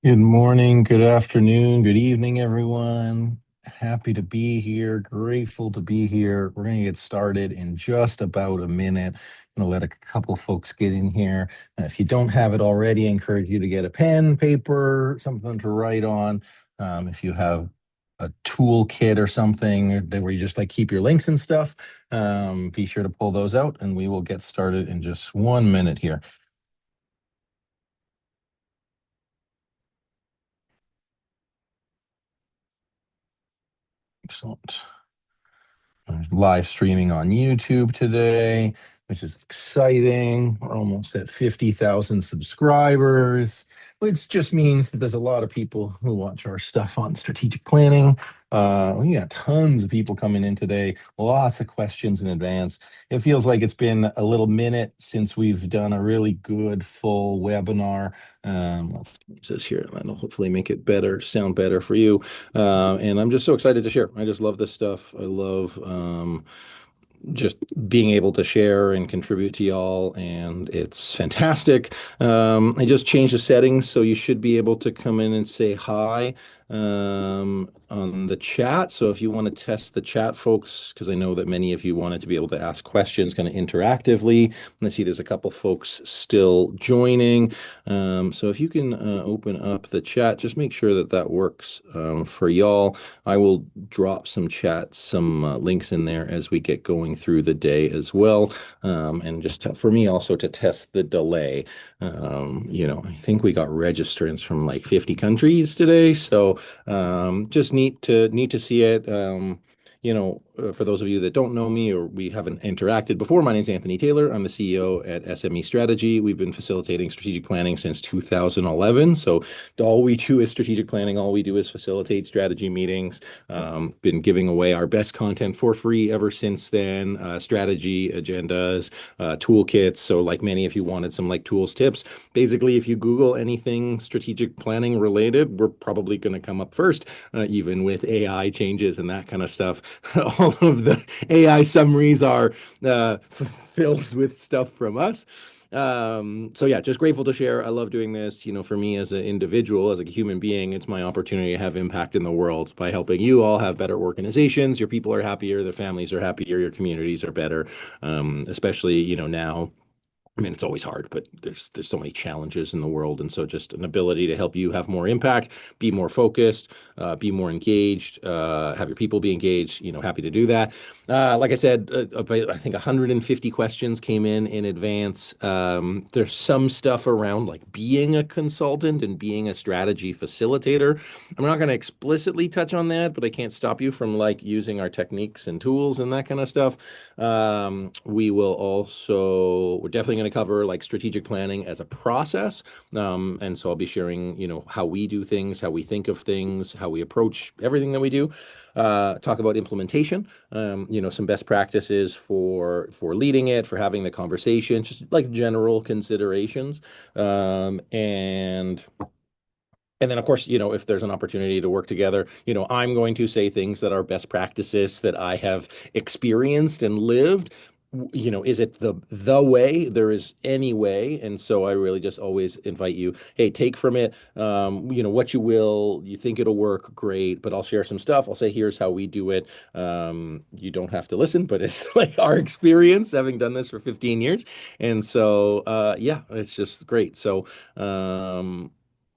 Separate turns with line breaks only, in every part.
Good morning, good afternoon, good evening, everyone. Happy to be here, grateful to be here. We're going to get started in just about a minute. I'm going to let a couple folks get in here. If you don't have it already, I encourage you to get a pen, paper, something to write on. If you have a toolkit or something where you just like keep your links and stuff, be sure to pull those out and we will get started in just 1 minute here. Excellent. Live streaming on YouTube today, which is exciting. We're almost at 50,000 subscribers, which just means that there's a lot of people who watch our stuff on strategic planning. We got tons of people coming in today, lots of questions in advance. It feels like it's been a little minute since we've done a really good full webinar. Let's use this here. That'll hopefully make it better, sound better for you. And I'm just so excited to share. I just love this stuff. I love just being able to share and contribute to y'all, and it's fantastic. I just changed the settings, so you should be able to come in and say hi on the chat. So if you want to test the chat, folks, because I know that many of you wanted to be able to ask questions kind of interactively. And I see there's a couple folks still joining. So if you can open up the chat, just make sure that that works for y'all. I will drop some links in there as we get going through the day as well. And just for me also to test the delay. I think we got registrants from like 50 countries today. So just neat to see it. For those of you that don't know me or we haven't interacted before, my name is Anthony Taylor. I'm the CEO at SME Strategy. We've been facilitating strategic planning since 2011. So all we do is strategic planning. All we do is facilitate strategy meetings. Been giving away our best content for free ever since then. Strategy, agendas, toolkits. So like many, if you wanted some like tools, tips, basically, if you Google anything strategic planning related, we're probably going to come up first, even with AI changes and that kind of stuff. All of the AI summaries are filled with stuff from us. So yeah, just grateful to share. I love doing this. For me as an individual, as a human being, it's my opportunity to have impact in the world by helping you all have better organizations. Your people are happier, their families are happier, your communities are better. Especially, now. I mean, it's always hard, but there's so many challenges in the world, and so just an ability to help you have more impact, be more focused, be more engaged, have your people be engaged. Happy to do that. Like I said, I think 150 questions came in advance. There's some stuff around like being a consultant and being a strategy facilitator. I'm not going to explicitly touch on that, but I can't stop you from like using our techniques and tools and that kind of stuff. We're definitely going to cover like strategic planning as a process. And so I'll be sharing, how we do things, how we think of things, how we approach everything that we do. Talk about implementation, some best practices for leading it, for having the conversation, just like general considerations. And then, of course, if there's an opportunity to work together, I'm going to say things that are best practices that I have experienced and lived. Is it the way? There is any way. And so I really just always invite you, hey, take from it, what you will. You think it'll work, great, but I'll share some stuff. I'll say, here's how we do it. You don't have to listen, but it's like our experience having done this for 15 years. And so, yeah, it's just great. So,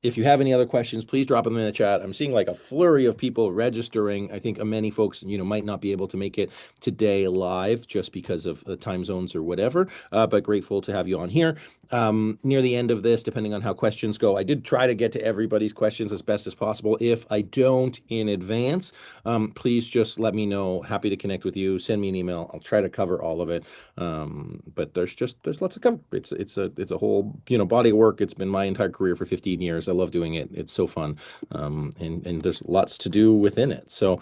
if you have any other questions, please drop them in the chat. I'm seeing like a flurry of people registering. I think many folks, might not be able to make it today live just because of time zones or whatever, but grateful to have you on here. Near the end of this, depending on how questions go, I did try to get to everybody's questions as best as possible. If I don't in advance, please just let me know. Happy to connect with you. Send me an email. I'll try to cover all of it. But there's lots of cover. It's a whole, body of work. It's been my entire career for 15 years. I love doing it. It's so fun. And there's lots to do within it. So,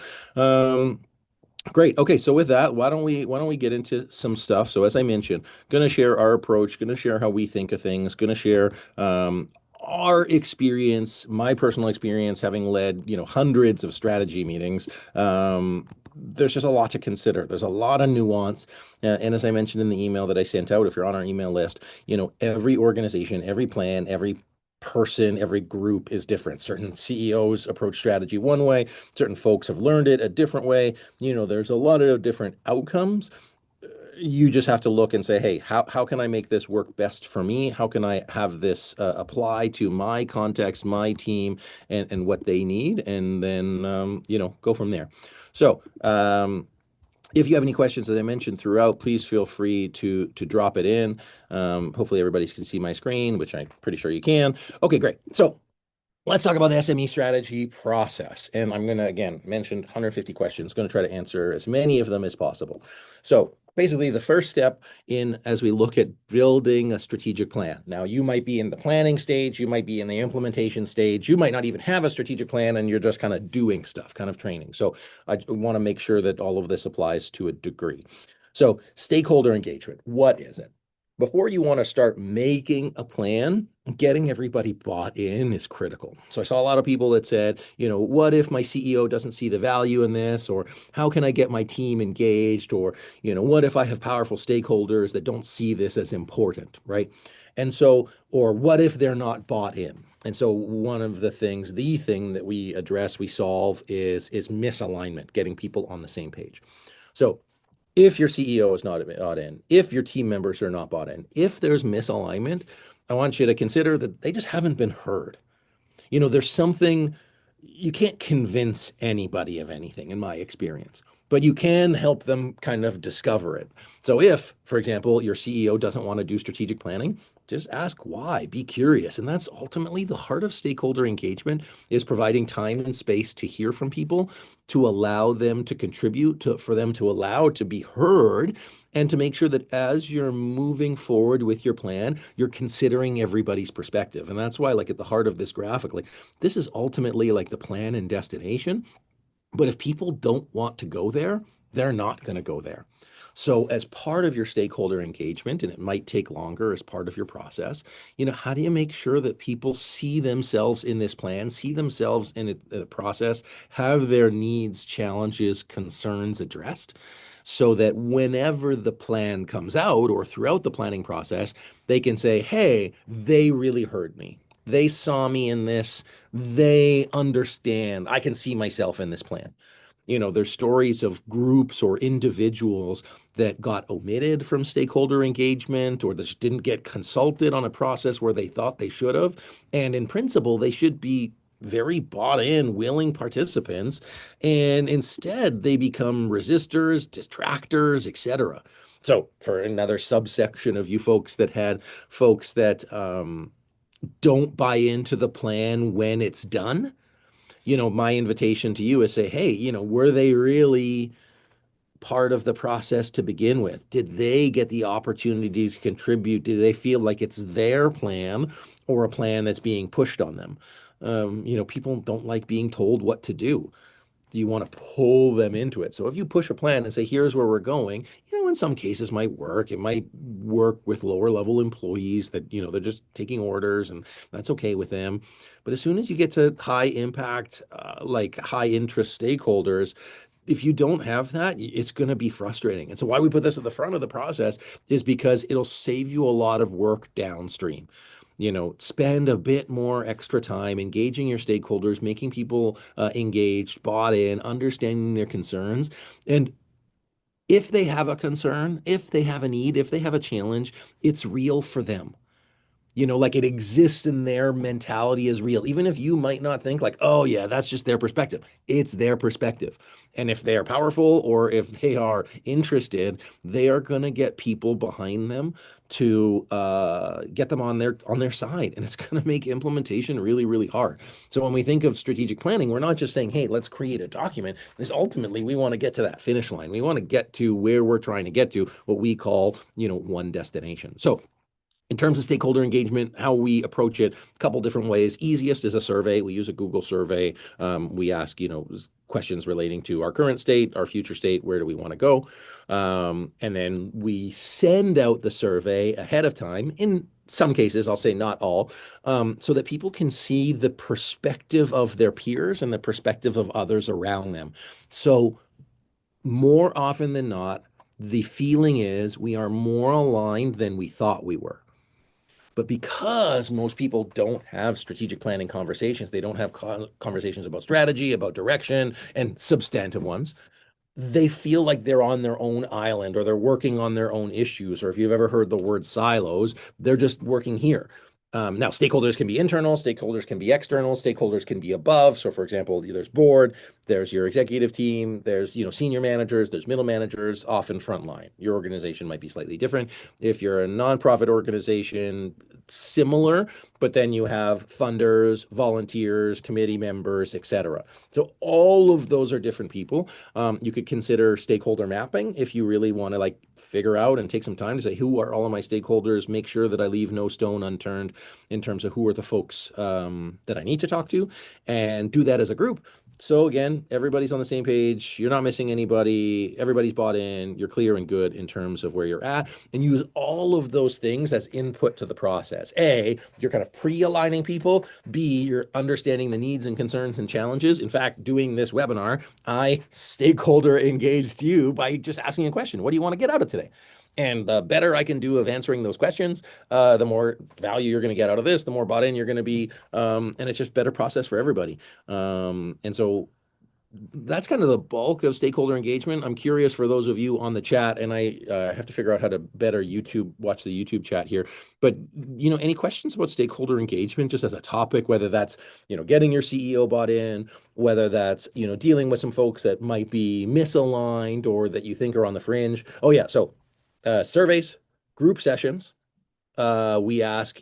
great. Okay, so with that, why don't we get into some stuff? So as I mentioned, gonna share our approach, gonna share how we think of things, gonna share our experience, my personal experience, having led hundreds of strategy meetings. There's just a lot to consider. There's a lot of nuance, and as I mentioned in the email that I sent out, if you're on our email list, every organization, every plan, every
person, every group is different. Certain CEOs approach strategy one way, certain folks have learned it a different way. There's a lot of different outcomes. You just have to look and say, hey, how can I make this work best for me? How can I have this apply to my context, my team, and what they need? And then, go from there. So, if you have any questions, as I mentioned throughout, please feel free to drop it in. Hopefully everybody can see my screen, which I'm pretty sure you can. Okay, great. So let's talk about the SME strategy process. And I'm going to, again, mention 150 questions, going to try to answer as many of them as possible. So basically, the first step in as we look at building a strategic plan. Now, you might be in the planning stage, you might be in the implementation stage, you might not even have a strategic plan and you're just kind of doing stuff, kind of training. So I want to make sure that all of this applies to a degree. So, stakeholder engagement, what is it? Before you want to start making a plan, getting everybody bought in is critical. So I saw a lot of people that said, what if my CEO doesn't see the value in this? Or how can I get my team engaged? Or, what if I have powerful stakeholders that don't see this as important, right? And so, or what if they're not bought in? And so one of the things, the thing that we address, we solve is misalignment, getting people on the same page. So if your CEO is not bought in, if your team members are not bought in, if there's misalignment, I want you to consider that they just haven't been heard. There's something you can't convince anybody of anything, in my experience, but you can help them kind of discover it. So, if, for example, your CEO doesn't want to do strategic planning, just ask why, be curious. And that's ultimately the heart of stakeholder engagement is providing time and space to hear from people, to allow them to contribute, for them to allow to be heard, and to make sure that as you're moving forward with your plan, you're considering everybody's perspective. And that's why, like at the heart of this graphic, like this is ultimately like the plan and destination. But if people don't want to go there, they're not going to go there. So, as part of your stakeholder engagement, and it might take longer as part of your process, how do you make sure that people see themselves in this plan, see themselves in the process, have their needs, challenges, concerns addressed? So that whenever the plan comes out or throughout the planning process, they can say, hey, they really heard me. They saw me in this. They understand. I can see myself in this plan. There's stories of groups or individuals that got omitted from stakeholder engagement or that didn't get consulted on a process where they thought they should have. And in principle, they should be very bought in, willing participants. And instead, they become resistors, detractors, etc. So, for another subsection of you folks that had folks that don't buy into the plan when it's done, my invitation to you is say, hey, were they really part of the process to begin with? Did they get the opportunity to contribute? Do they feel like it's their plan or a plan that's being pushed on them? People don't like being told what to do. Do you want to pull them into it? So if you push a plan and say, here's where we're going, in some cases might work. It might work with lower level employees that, they're just taking orders and that's okay with them. But as soon as you get to high impact, like high interest stakeholders, if you don't have that, it's going to be frustrating. And so why we put this at the front of the process is because it'll save you a lot of work downstream. Spend a bit more extra time engaging your stakeholders, making people engaged, bought in, understanding their concerns. And if they have a concern, if they have a need, if they have a challenge, it's real for them. Like it exists in their mentality as real, even if you might not think like, oh yeah, that's just their perspective. It's their perspective. And if they are powerful or if they are interested, they are going to get people behind them to get them on their side. And it's going to make implementation really, really hard. So when we think of strategic planning, we're not just saying, hey, let's create a document. This ultimately, we want to get to that finish line. We want to get to where we're trying to get to, what we call, one destination. So in terms of stakeholder engagement, how we approach it, a couple different ways. Easiest is a survey. We use a Google survey. We ask, questions relating to our current state, our future state, where do we want to go? And then we send out the survey ahead of time. In some cases, I'll say not all, so that people can see the perspective of their peers and the perspective of others around them. So more often than not, the feeling is we are more aligned than we thought we were. But because most people don't have strategic planning conversations, they don't have conversations about strategy, about direction, and substantive ones, they feel like they're on their own island or they're working on their own issues. Or if you've ever heard the word silos, they're just working here. Now, stakeholders can be internal, stakeholders can be external, stakeholders can be above. So, for example, there's board, there's your executive team, there's senior managers, there's middle managers, often frontline. Your organization might be slightly different. If you're a nonprofit organization, similar, but then you have funders, volunteers, committee members, etc. So all of those are different people. You could consider stakeholder mapping if you really want to like figure out and take some time to say who are all of my stakeholders, make sure that I leave no stone unturned in terms of who are the folks that I need to talk to, and do that as a group. So again, everybody's on the same page. You're not missing anybody. Everybody's bought in. You're clear and good in terms of where you're at, and use all of those things as input to the process. A, you're kind of pre-aligning people. B, you're understanding the needs and concerns and challenges. In fact, doing this webinar, I stakeholder engaged you by just asking a question. What do you want to get out of today? And the better I can do of answering those questions, the more value you're going to get out of this, the more bought in you're going to be. And it's just better process for everybody. And so that's kind of the bulk of stakeholder engagement. I'm curious for those of you on the chat, and I have to figure out how to better watch the YouTube chat here. But any questions about stakeholder engagement, just as a topic, whether that's getting your CEO bought in, whether that's dealing with some folks that might be misaligned or that you think are on the fringe. Oh yeah, so surveys, group sessions. We ask,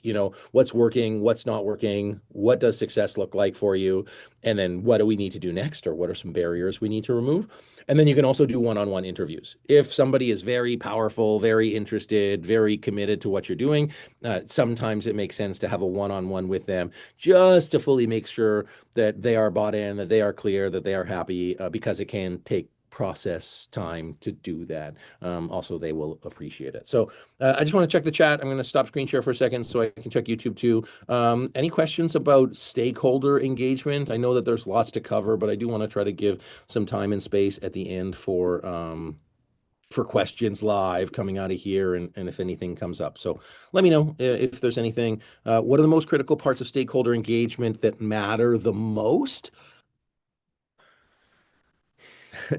what's working, what's not working, what does success look like for you, and then what do we need to do next, or what are some barriers we need to remove? And then you can also do one-on-one interviews. If somebody is very powerful, very interested, very committed to what you're doing, sometimes it makes sense to have a one-on-one with them just to fully make sure that they are bought in, that they are clear, that they are happy, because it can take process time to do that. Also, they will appreciate it. So I just want to check the chat. I'm going to stop screen share for a second so I can check YouTube too. Any questions about stakeholder engagement? I know that there's lots to cover, but I do want to try to give some time and space at the end for questions live coming out of here, and if anything comes up. So let me know if there's anything. What are the most critical parts of stakeholder engagement that matter the most?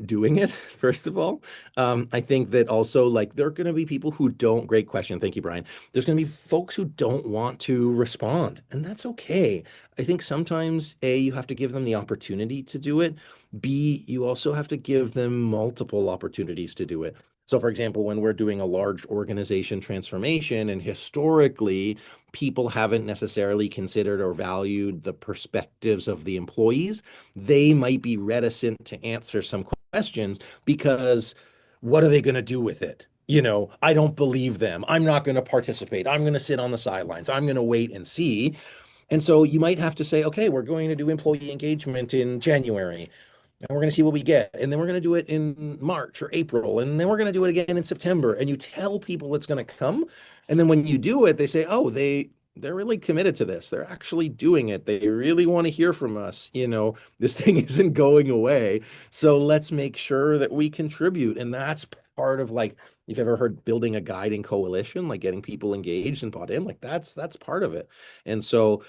Doing it, first of all. I think that also, like, there are going to be people who don't, great question. Thank you, Brian. There's going to be folks who don't want to respond, and that's okay. I think sometimes, A, you have to give them the opportunity to do it. B, you also have to give them multiple opportunities to do it. So, for example, when we're doing a large organization transformation, and historically, people haven't necessarily considered or valued the perspectives of the employees, they might be reticent to answer some questions because what are they going to do with it? I don't believe them. I'm not going to participate. I'm going to sit on the sidelines. I'm going to wait and see. And so you might have to say, okay, we're going to do employee engagement in January, and we're going to see what we get. And then we're going to do it in March or April. And then we're going to do it again in September. And you tell people it's going to come. And then when you do it, they say, oh, they're really committed to this. They're actually doing it. They really want to hear from us. This thing isn't going away. So let's make sure that we contribute. And that's part of, like, you've ever heard building a guiding coalition, like getting people engaged and bought in, like that's part of it. And so,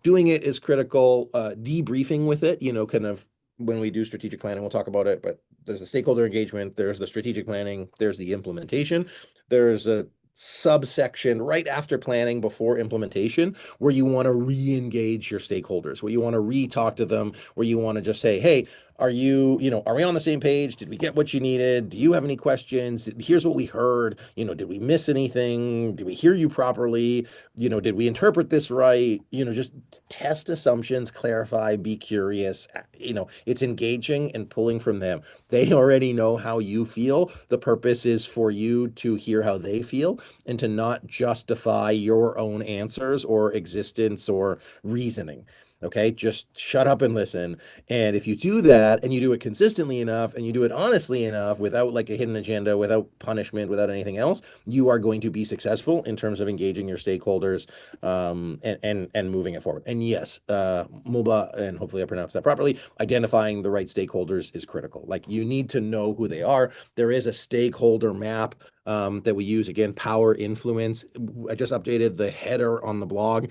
doing it is critical. Debriefing with it, kind of when we do strategic planning, we'll talk about it, but there's the stakeholder engagement, there's the strategic planning, there's the implementation, there's a subsection right after planning before implementation where you want to re-engage your stakeholders, where you want to re-talk to them, where you want to just say, hey, are we on the same page? Did we get what you needed? Do you have any questions? Here's what we heard. Did we miss anything? Did we hear you properly? Did we interpret this right? Just test assumptions, clarify, be curious. It's engaging and pulling from them. They already know how you feel. The purpose is for you to hear how they feel and to not justify your own answers or existence or reasoning. Okay, just shut up and listen. And if you do that and you do it consistently enough and you do it honestly enough without like a hidden agenda, without punishment, without anything else, you are going to be successful in terms of engaging your stakeholders, and moving it forward. And yes, MOBA, and hopefully I pronounced that properly, identifying the right stakeholders is critical. Like, you need to know who they are. There is a stakeholder map that we use. Again, power, influence. I just updated the header on the blog.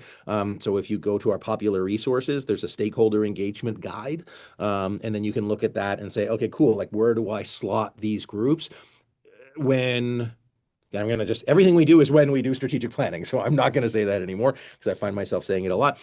So if you go to our popular resources, there's a stakeholder engagement guide. And then you can look at that and say, okay, cool. Like, where do I slot these groups? When I'm going to just, everything we do is when we do strategic planning. So I'm not going to say that anymore because I find myself saying it a lot.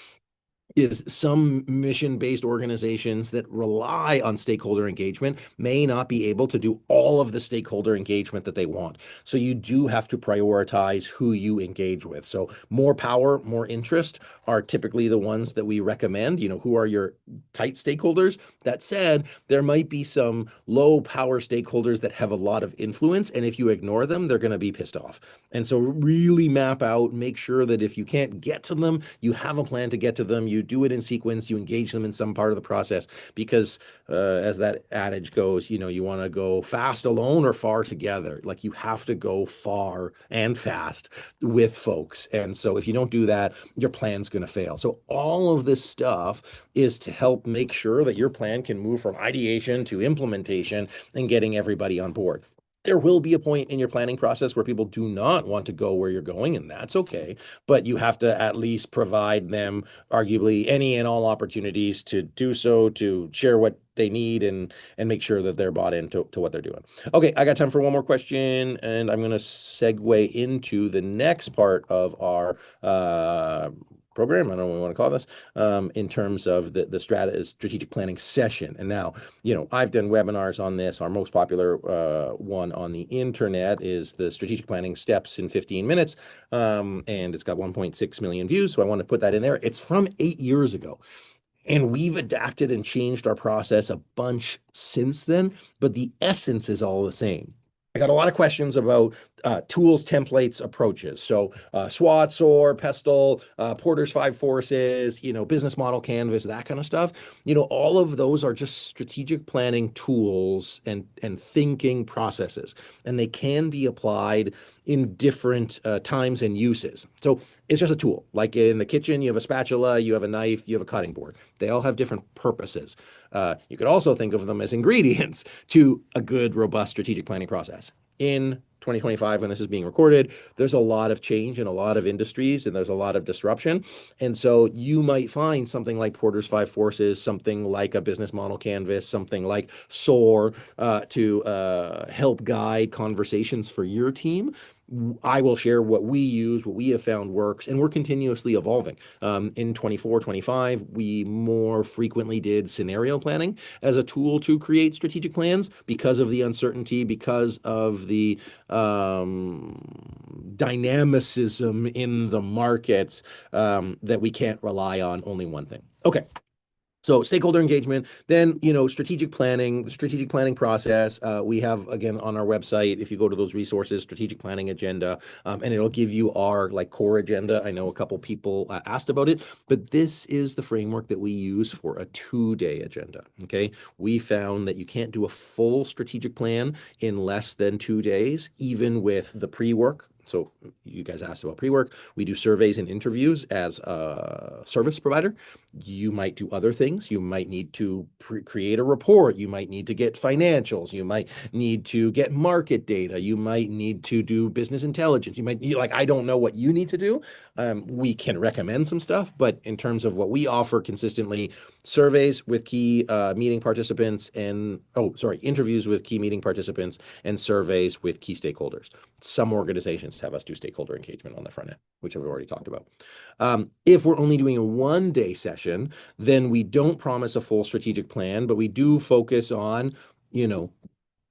Is some mission-based organizations that rely on stakeholder engagement may not be able to do all of the stakeholder engagement that they want. So you do have to prioritize who you engage with. So more power, more interest are typically the ones that we recommend. Who are your tight stakeholders? That said, there might be some low power stakeholders that have a lot of influence, and if you ignore them, they're going to be pissed off. And so really map out, make sure that if you can't get to them, you have a plan to get to them. You do it in sequence, you engage them in some part of the process, because as that adage goes, you want to go fast alone or far together. Like, you have to go far and fast with folks. And so if you don't do that, your plan's going to fail. So all of this stuff is to help make sure that your plan can move from ideation to implementation and getting everybody on board. There will be a point in your planning process where people do not want to go where you're going, and that's okay. But you have to at least provide them arguably any and all opportunities to do so, to share what they need and make sure that they're bought into what they're doing. Okay, I got time for one more question, and I'm going to segue into the next part of our program. I don't know what we want to call this, in terms of the strategic planning session. And now, I've done webinars on this. Our most popular one on the internet is the strategic planning steps in 15 minutes. And it's got 1.6 million views. So I want to put that in there. It's from 8 years ago. And we've adapted and changed our process a bunch since then, but the essence is all the same. I got a lot of questions about tools, templates, approaches. So SWOT, SOAR, PESTLE, Porter's Five Forces, business model, Canvas, that kind of stuff. All of those are just strategic planning tools and thinking processes, and they can be applied in different times and uses. So it's just a tool. Like in the kitchen, you have a spatula, you have a knife, you have a cutting board. They all have different purposes. You could also think of them as ingredients to a good, robust strategic planning process. In 2025, when this is being recorded, there's a lot of change in a lot of industries, and there's a lot of disruption. And so you might find something like Porter's Five Forces, something like a business model canvas, something like SOAR to help guide conversations for your team. I will share what we use, what we have found works, and we're continuously evolving. In 24, 25, we more frequently did scenario planning as a tool to create strategic plans because of the uncertainty, because of the dynamicism in the markets, that we can't rely on only one thing. Okay. So stakeholder engagement, then, strategic planning process. We have, again, on our website, if you go to those resources, strategic planning agenda, and it'll give you our core agenda. I know a couple people asked about it, but this is the framework that we use for a 2-day agenda. Okay. We found that you can't do a full strategic plan in less than 2 days, even with the pre-work. So you guys asked about pre-work. We do surveys and interviews as a service provider. You might do other things. You might need to create a report. You might need to get financials. You might need to get market data. You might need to do business intelligence. I don't know what you need to do. We can recommend some stuff, but in terms of what we offer consistently, surveys with key meeting participants interviews with key meeting participants and surveys with key stakeholders. Some organizations have us do stakeholder engagement on the front end, which we've already talked about. If we're only doing a 1-day session, then we don't promise a full strategic plan, but we do focus on,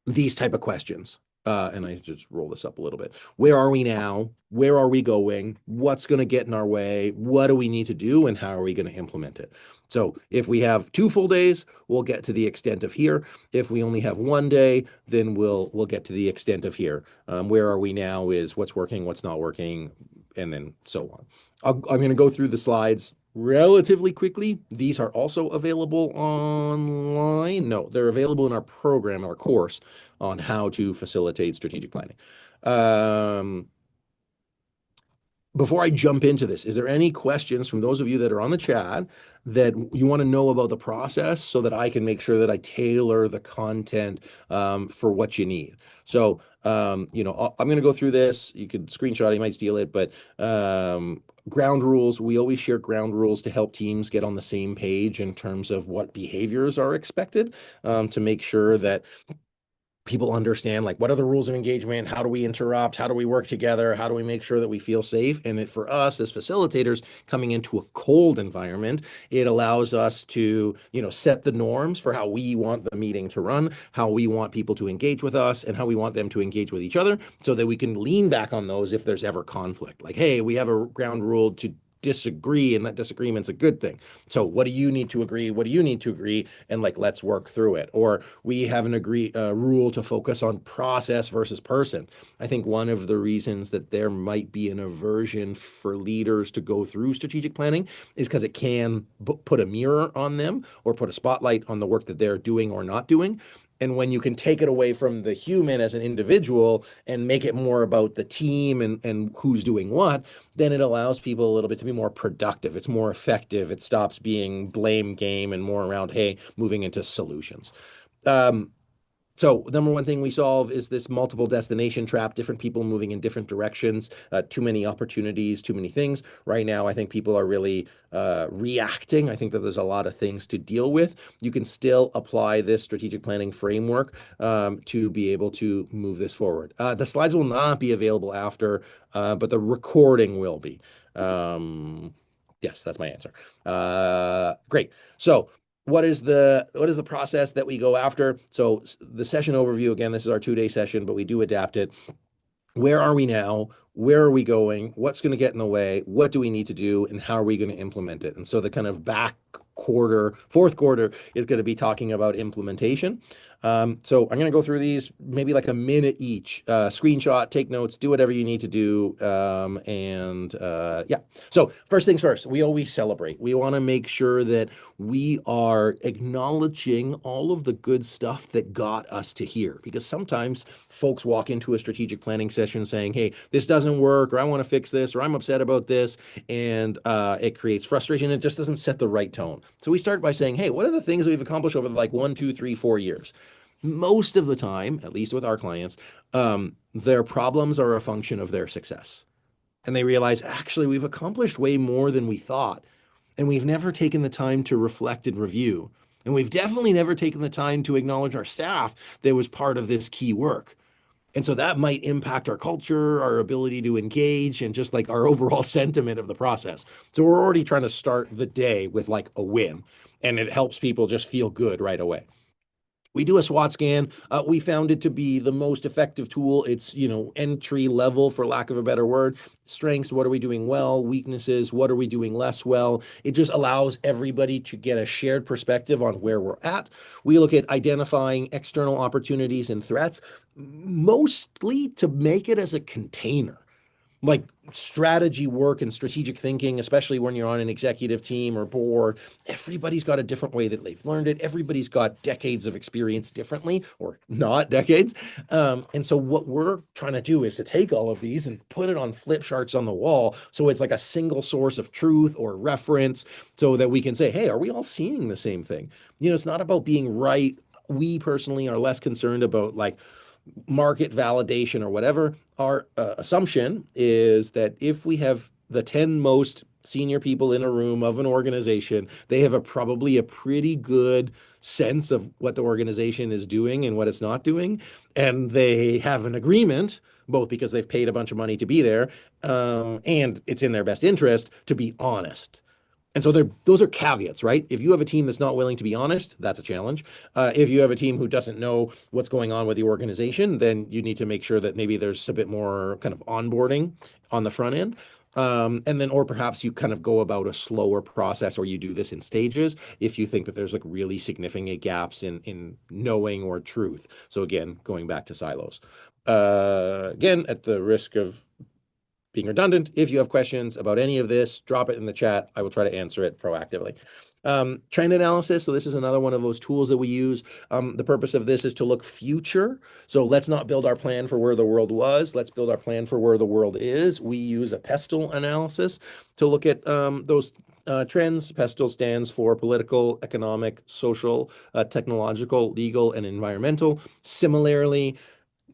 these type of questions. And I just roll this up a little bit. Where are we now? Where are we going? What's going to get in our way? What do we need to do? And how are we going to implement it? So if we have 2 full days, we'll get to the extent of here. If we only have 1 day, then we'll get to the extent of here. Where are we now is what's working, what's not working, and then so on. I'm going to go through the slides relatively quickly. These are also available online. No, they're available in our program, our course on how to facilitate strategic planning. before I jump into this, is there any questions from those of you that are on the chat that you want to know about the process so that I can make sure that I tailor the content for what you need? So, I'm going to go through this. You could screenshot it, you might steal it, but ground rules, we always share ground rules to help teams get on the same page in terms of what behaviors are expected, to make sure that people understand like what are the rules of engagement, how do we interrupt, how do we work together, how do we make sure that we feel safe. And it, for us as facilitators coming into a cold environment, it allows us to set the norms for how we want the meeting to run, how we want people to engage with us, and how we want them to engage with each other, so that we can lean back on those if there's ever conflict. Like, hey, we have a ground rule to disagree, and that disagreement's a good thing. So what do you need to agree? What do you need to agree? And like, let's work through it. Or we have an rule to focus on process versus person. I think one of the reasons that there might be an aversion for leaders to go through strategic planning is because it can put a mirror on them or put a spotlight on the work that they're doing or not doing. And when you can take it away from the human as an individual and make it more about the team and who's doing what, then it allows people a little bit to be more productive. It's more effective. It stops being blame game and more around, hey, moving into solutions. Um, so number one thing we solve is this multiple destination trap, different people moving in different directions, too many opportunities, too many things. Right now, I think people are really reacting. I think that there's a lot of things to deal with. You can still apply this strategic planning framework to be able to move this forward. The slides will not be available after, but the recording will be. Yes, that's my answer. Great. So what is the process that we go after? So the session overview, again, this is our 2-day session, but we do adapt it. Where are we now? Where are we going? What's going to get in the way? What do we need to do? And how are we going to implement it? And so the kind of fourth quarter is going to be talking about implementation. So I'm going to go through these maybe like a minute each. Screenshot, take notes, do whatever you need to do. Yeah. So first things first, we always celebrate. We want to make sure that we are acknowledging all of the good stuff that got us to here. Because sometimes folks walk into a strategic planning session saying, hey, this doesn't work, or I want to fix this, or I'm upset about this. And it creates frustration. It just doesn't set the right tone. So we start by saying, hey, what are the things that we've accomplished over like 1, 2, 3, 4 years? Most of the time, at least with our clients, their problems are a function of their success. And they realize, actually, we've accomplished way more than we thought. And we've never taken the time to reflect and review. And we've definitely never taken the time to acknowledge our staff that was part of this key work. And so that might impact our culture, our ability to engage, and just like our overall sentiment of the process. So we're already trying to start the day with like a win, and it helps people just feel good right away. We do a SWOT scan. We found it to be the most effective tool. It's, entry level, for lack of a better word. Strengths, what are we doing well? Weaknesses, what are we doing less well? It just allows everybody to get a shared perspective on where we're at. We look at identifying external opportunities and threats, mostly to make it as a container. Like strategy work and strategic thinking, especially when you're on an executive team or board, everybody's got a different way that they've learned it. Everybody's got decades of experience differently, or not decades. And so what we're trying to do is to take all of these and put it on flip charts on the wall. So it's like a single source of truth or reference, so that we can say, hey, are we all seeing the same thing? It's not about being right. We personally are less concerned about like market validation or whatever. Our assumption is that if we have the 10 most senior people in a room of an organization, they have probably a pretty good sense of what the organization is doing and what it's not doing. And they have an agreement, both because they've paid a bunch of money to be there, and it's in their best interest to be honest. And so those are caveats, right? If you have a team that's not willing to be honest, that's a challenge. If you have a team who doesn't know what's going on with the organization, then you need to make sure that maybe there's a bit more kind of onboarding on the front end. And then, or perhaps you kind of go about a slower process, or you do this in stages if you think that there's like really significant gaps in knowing or truth. So again, going back to silos. Again, at the risk of being redundant, if you have questions about any of this, drop it in the chat. I will try to answer it proactively. Trend analysis. So this is another one of those tools that we use. The purpose of this is to look future. So let's not build our plan for where the world was. Let's build our plan for where the world is. We use a PESTLE analysis to look at those trends. PESTLE stands for political, economic, social, technological, legal, and environmental. Similarly,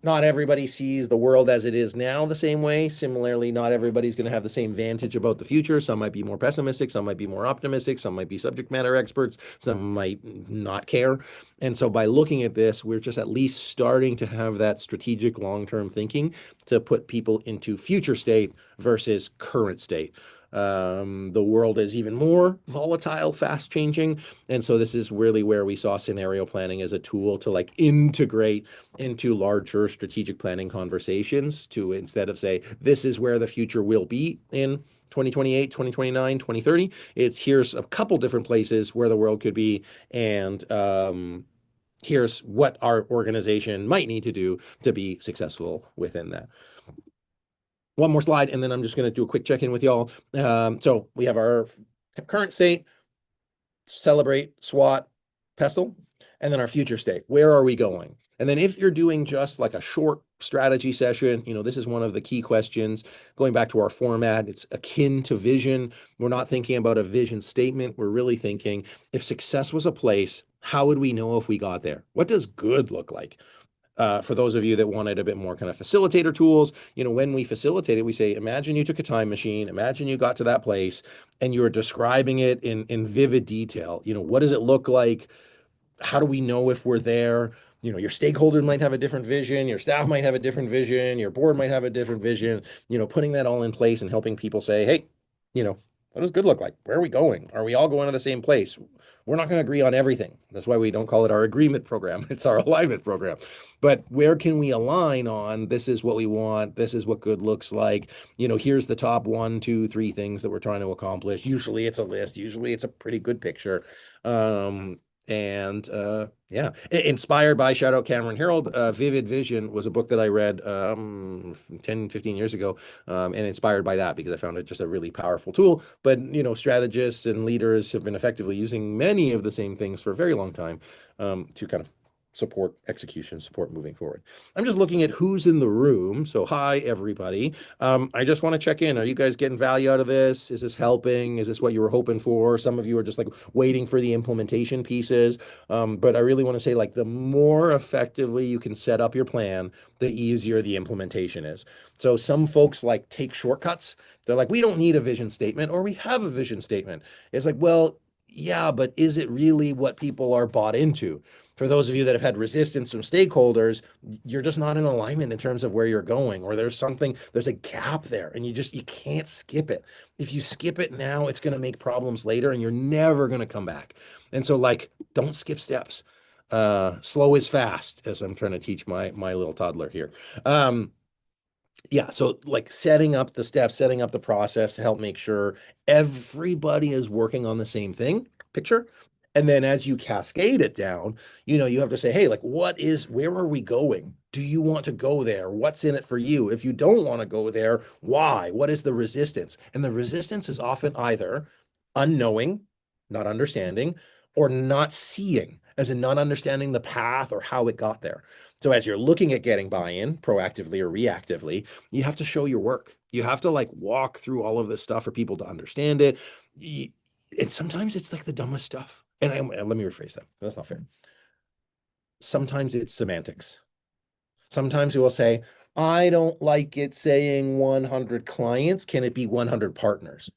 not everybody sees the world as it is now the same way. Similarly, not everybody's going to have the same vantage about the future. Some might be more pessimistic, some might be more optimistic, some might be subject matter experts, some might not care. And so by looking at this, we're just at least starting to have that strategic long-term thinking to put people into future state versus current state. The world is even more volatile, fast changing. And so this is really where we saw scenario planning as a tool to like integrate into larger strategic planning conversations to instead of say, this is where the future will be in 2028, 2029, 2030. It's here's a couple different places where the world could be. And here's what our organization might need to do to be successful within that. One more slide, and then I'm just going to do a quick check-in with y'all. So we have our current state, celebrate, SWOT, PESTLE, and then our future state. Where are we going? And then if you're doing just like a short strategy session, this is one of the key questions. Going back to our format, it's akin to vision. We're not thinking about a vision statement. We're really thinking, if success was a place, how would we know if we got there? What does good look like? For those of you that wanted a bit more kind of facilitator tools, when we facilitate it, we say, imagine you took a time machine, imagine you got to that place and you were describing it in vivid detail. What does it look like? How do we know if we're there? Your stakeholder might have a different vision, your staff might have a different vision, your board might have a different vision, putting that all in place and helping people say, hey, what does good look like? Where are we going? Are we all going to the same place? We're not going to agree on everything. That's why we don't call it our agreement program. It's our alignment program. But where can we align on this is what we want? This is what good looks like. Here's the top 1, 2, 3 things that we're trying to accomplish. Usually it's a list. Usually it's a pretty good picture. Yeah, inspired by shout out Cameron Herold. Vivid Vision was a book that I read 10, 15 years ago, and inspired by that because I found it just a really powerful tool. But strategists and leaders have been effectively using many of the same things for a very long time to kind of support execution, support moving forward. I'm just looking at who's in the room. So hi, everybody. I just want to check in. Are you guys getting value out of this? Is this helping? Is this what you were hoping for? Some of you are just like waiting for the implementation pieces. But I really want to say like the more effectively you can set up your plan, the easier the implementation is. So some folks like take shortcuts. They're like, we don't need a vision statement or we have a vision statement. It's like, well, yeah, but is it really what people are bought into? For those of you that have had resistance from stakeholders, you're just not in alignment in terms of where you're going, or there's a gap there and you can't skip it. If you skip it now, it's going to make problems later and you're never going to come back. And so like, don't skip steps. Slow is fast, as I'm trying to teach my little toddler here. Yeah, so like setting up the steps, setting up the process to help make sure everybody is working on the same picture. And then as you cascade it down, you have to say, hey, like, where are we going? Do you want to go there? What's in it for you? If you don't want to go there, why? What is the resistance? And the resistance is often either unknowing, not understanding, or not seeing, as in not understanding the path or how it got there. So as you're looking at getting buy-in proactively or reactively, you have to show your work. You have to like walk through all of this stuff for people to understand it. And sometimes it's like the dumbest stuff. And let me rephrase that. That's not fair. Sometimes it's semantics. Sometimes we will say, I don't like it saying 100 clients. Can it be 100 partners?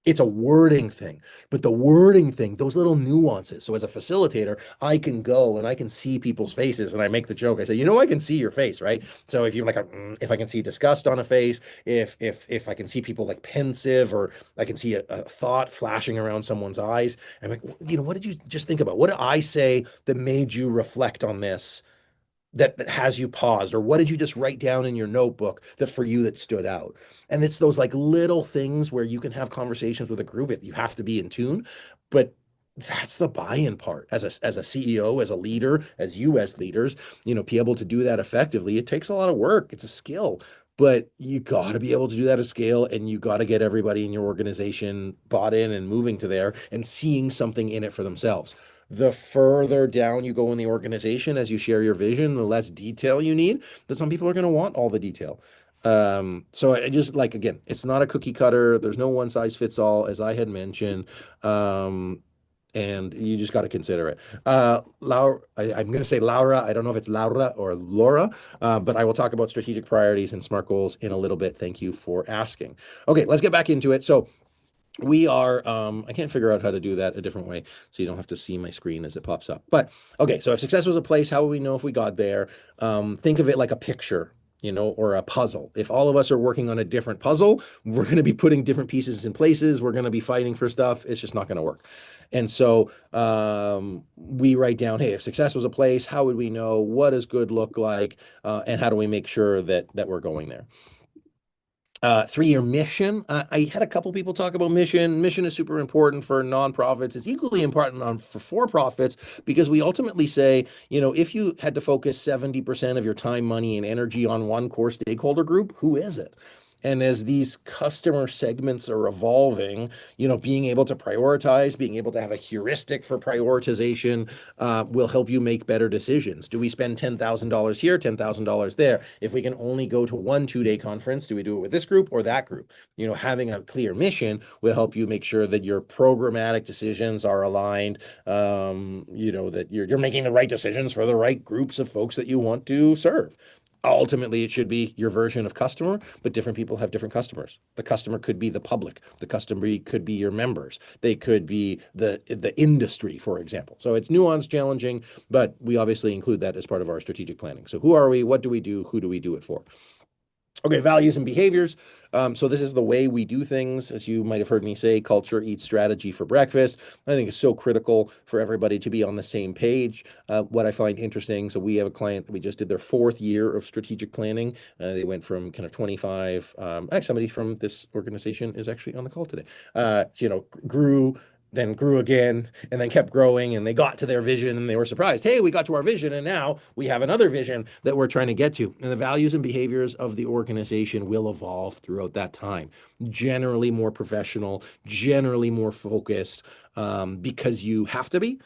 It's a wording thing, but the wording thing, those little nuances. So as a facilitator, I can go and I can see people's faces and I make the joke. I say, I can see your face, right? So if you're like, if I can see disgust on a face, if I can see people like pensive, or I can see a thought flashing around someone's eyes, I'm like, what did you just think about? What did I say that made you reflect on this? That has you paused, or what did you just write down in your notebook that for you that stood out? And it's those like little things where you can have conversations with a group. You have to be in tune, but that's the buy-in part. As a CEO, as a leader, as leaders, be able to do that effectively. It takes a lot of work. It's a skill, but you got to be able to do that at scale, and you got to get everybody in your organization bought in and moving to there and seeing something in it for themselves. The further down you go in the organization as you share your vision, the less detail you need, but some people are going to want all the detail. So I just like, again, it's not a cookie cutter. There's no one size fits all, as I had mentioned. Um, and you just got to consider it. Laura, I'm going to say Laura. I don't know if it's Laura or Laura, but I will talk about strategic priorities and SMART goals in a little bit. Thank you for asking. Okay, let's get back into it. So we are, I can't figure out how to do that a different way so you don't have to see my screen as it pops up. But okay, so if success was a place, how would we know if we got there? Think of it like a picture, or a puzzle. If all of us are working on a different puzzle, we're going to be putting different pieces in places. We're going to be fighting for stuff. It's just not going to work. And so we write down, hey, if success was a place, how would we know? What does good look like? And how do we make sure that we're going there? 3-year mission. I had a couple people talk about mission. Mission is super important for nonprofits. It's equally important for profits because we ultimately say, if you had to focus 70% of your time, money, and energy on one core stakeholder group, who is it? And as these customer segments are evolving, being able to prioritize, being able to have a heuristic for prioritization will help you make better decisions. Do we spend $10,000 here, $10,000 there? If we can only go to one 2-day conference, do we do it with this group or that group? Having a clear mission will help you make sure that your programmatic decisions are aligned, that you're making the right decisions for the right groups of folks that you want to serve. Ultimately, it should be your version of customer, but different people have different customers. The customer could be the public. The customer could be your members. They could be the industry, for example. So it's nuanced, challenging, but we obviously include that as part of our strategic planning. So who are we? What do we do? Who do we do it for? Okay, values and behaviors. So this is the way we do things. As you might have heard me say, culture eats strategy for breakfast. I think it's so critical for everybody to be on the same page. What I find interesting, so we have a client that we just did their 4th year of strategic planning. They went from kind of 25, actually somebody from this organization is actually on the call today, grew, then grew again, and then kept growing, and they got to their vision, and they were surprised. Hey, we got to our vision, and now we have another vision that we're trying to get to. And the values and behaviors of the organization will evolve throughout that time. Generally more professional, generally more focused, because you have to be.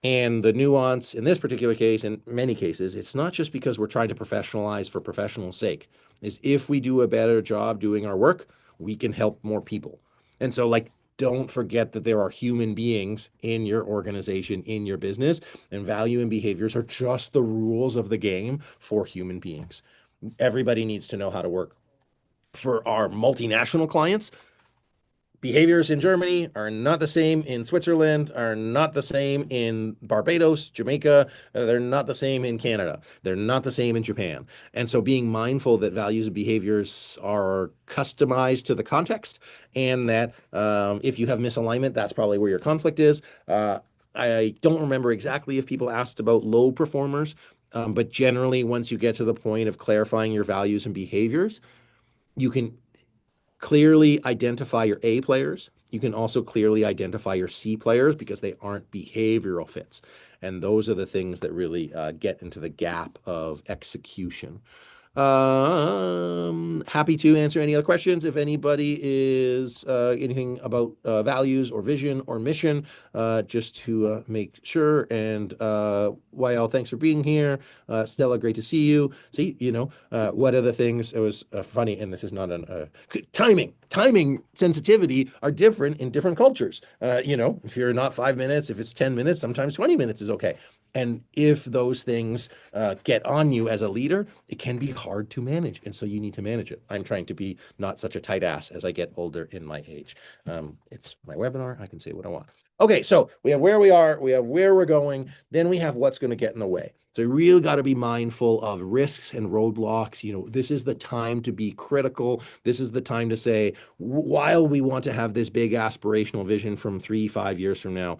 And the nuance in this particular case, in many cases, it's not just because we're trying to professionalize for professional sake. Is if we do a better job doing our work, we can help more people. And so, don't forget that there are human beings in your organization, in your business, and value and behaviors are just the rules of the game for human beings. Everybody needs to know how to work. For our multinational clients, behaviors in Germany are not the same in Switzerland, are not the same in Barbados, Jamaica. They're not the same in Canada. They're not the same in Japan. And so being mindful that values and behaviors are customized to the context and that if you have misalignment, that's probably where your conflict is. I don't remember exactly if people asked about low performers, but generally, once you get to the point of clarifying your values and behaviors, you can clearly identify your A players. You can also clearly identify your C players because they aren't behavioral fits. And those are the things that really get into the gap of execution. Happy to answer any other questions. If anybody is anything about values or vision or mission, just to make sure. And YL, thanks for being here. Stella, great to see you. See, what are the things? It was funny, and this is not an timing sensitivity are different in different cultures. If you're not 5 minutes, if it's 10 minutes, sometimes 20 minutes is okay. And if those things get on you as a leader, it can be hard to manage. And so you need to manage it. I'm trying to be not such a tight ass as I get older in my age. It's my webinar. I can say what I want. Okay, so we have where we are, we have where we're going, then we have what's going to get in the way. So you really got to be mindful of risks and roadblocks. This is the time to be critical. This is the time to say, while we want to have this big aspirational vision from 3-5 years from now,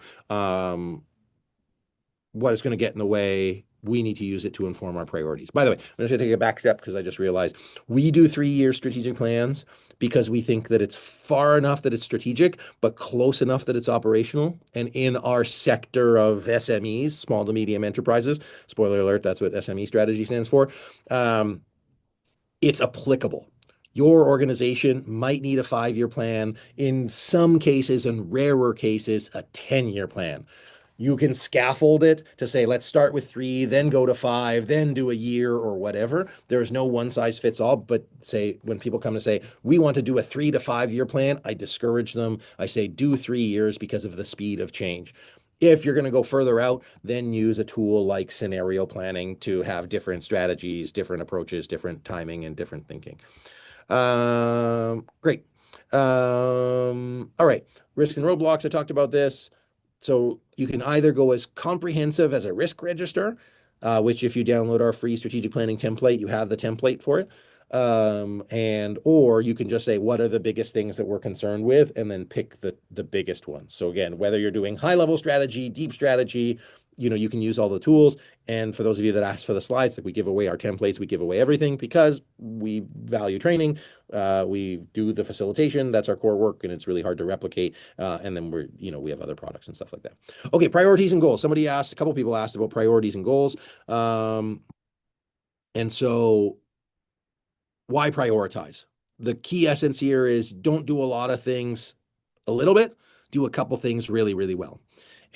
what is going to get in the way, we need to use it to inform our priorities. By the way, I'm just going to take a back step because I just realized we do 3-year strategic plans because we think that it's far enough that it's strategic, but close enough that it's operational. And in our sector of SMEs, small to medium enterprises, spoiler alert, that's what SME strategy stands for. it's applicable. Your organization might need a 5-year plan. In some cases, in rarer cases, a 10-year plan. You can scaffold it to say, let's start with 3, then go to 5, then do a year or whatever. There is no one size fits all. But say when people come to say, we want to do a 3 to 5 year plan, I discourage them. I say, do 3 years because of the speed of change. If you're going to go further out, then use a tool like scenario planning to have different strategies, different approaches, different timing, and different thinking. Great. All right. Risks and roadblocks. I talked about this. So you can either go as comprehensive as a risk register, which if you download our free strategic planning template, you have the template for it. Or you can just say, what are the biggest things that we're concerned with, and then pick the biggest ones. So again, whether you're doing high level strategy, deep strategy, you can use all the tools. And for those of you that ask for the slides, that we give away our templates, we give away everything because we value training. We do the facilitation. That's our core work, and it's really hard to replicate. And then we have other products and stuff like that. Okay, priorities and goals. A couple people asked about priorities and goals. And so why prioritize? The key essence here is don't do a lot of things a little bit, do a couple things really, really well.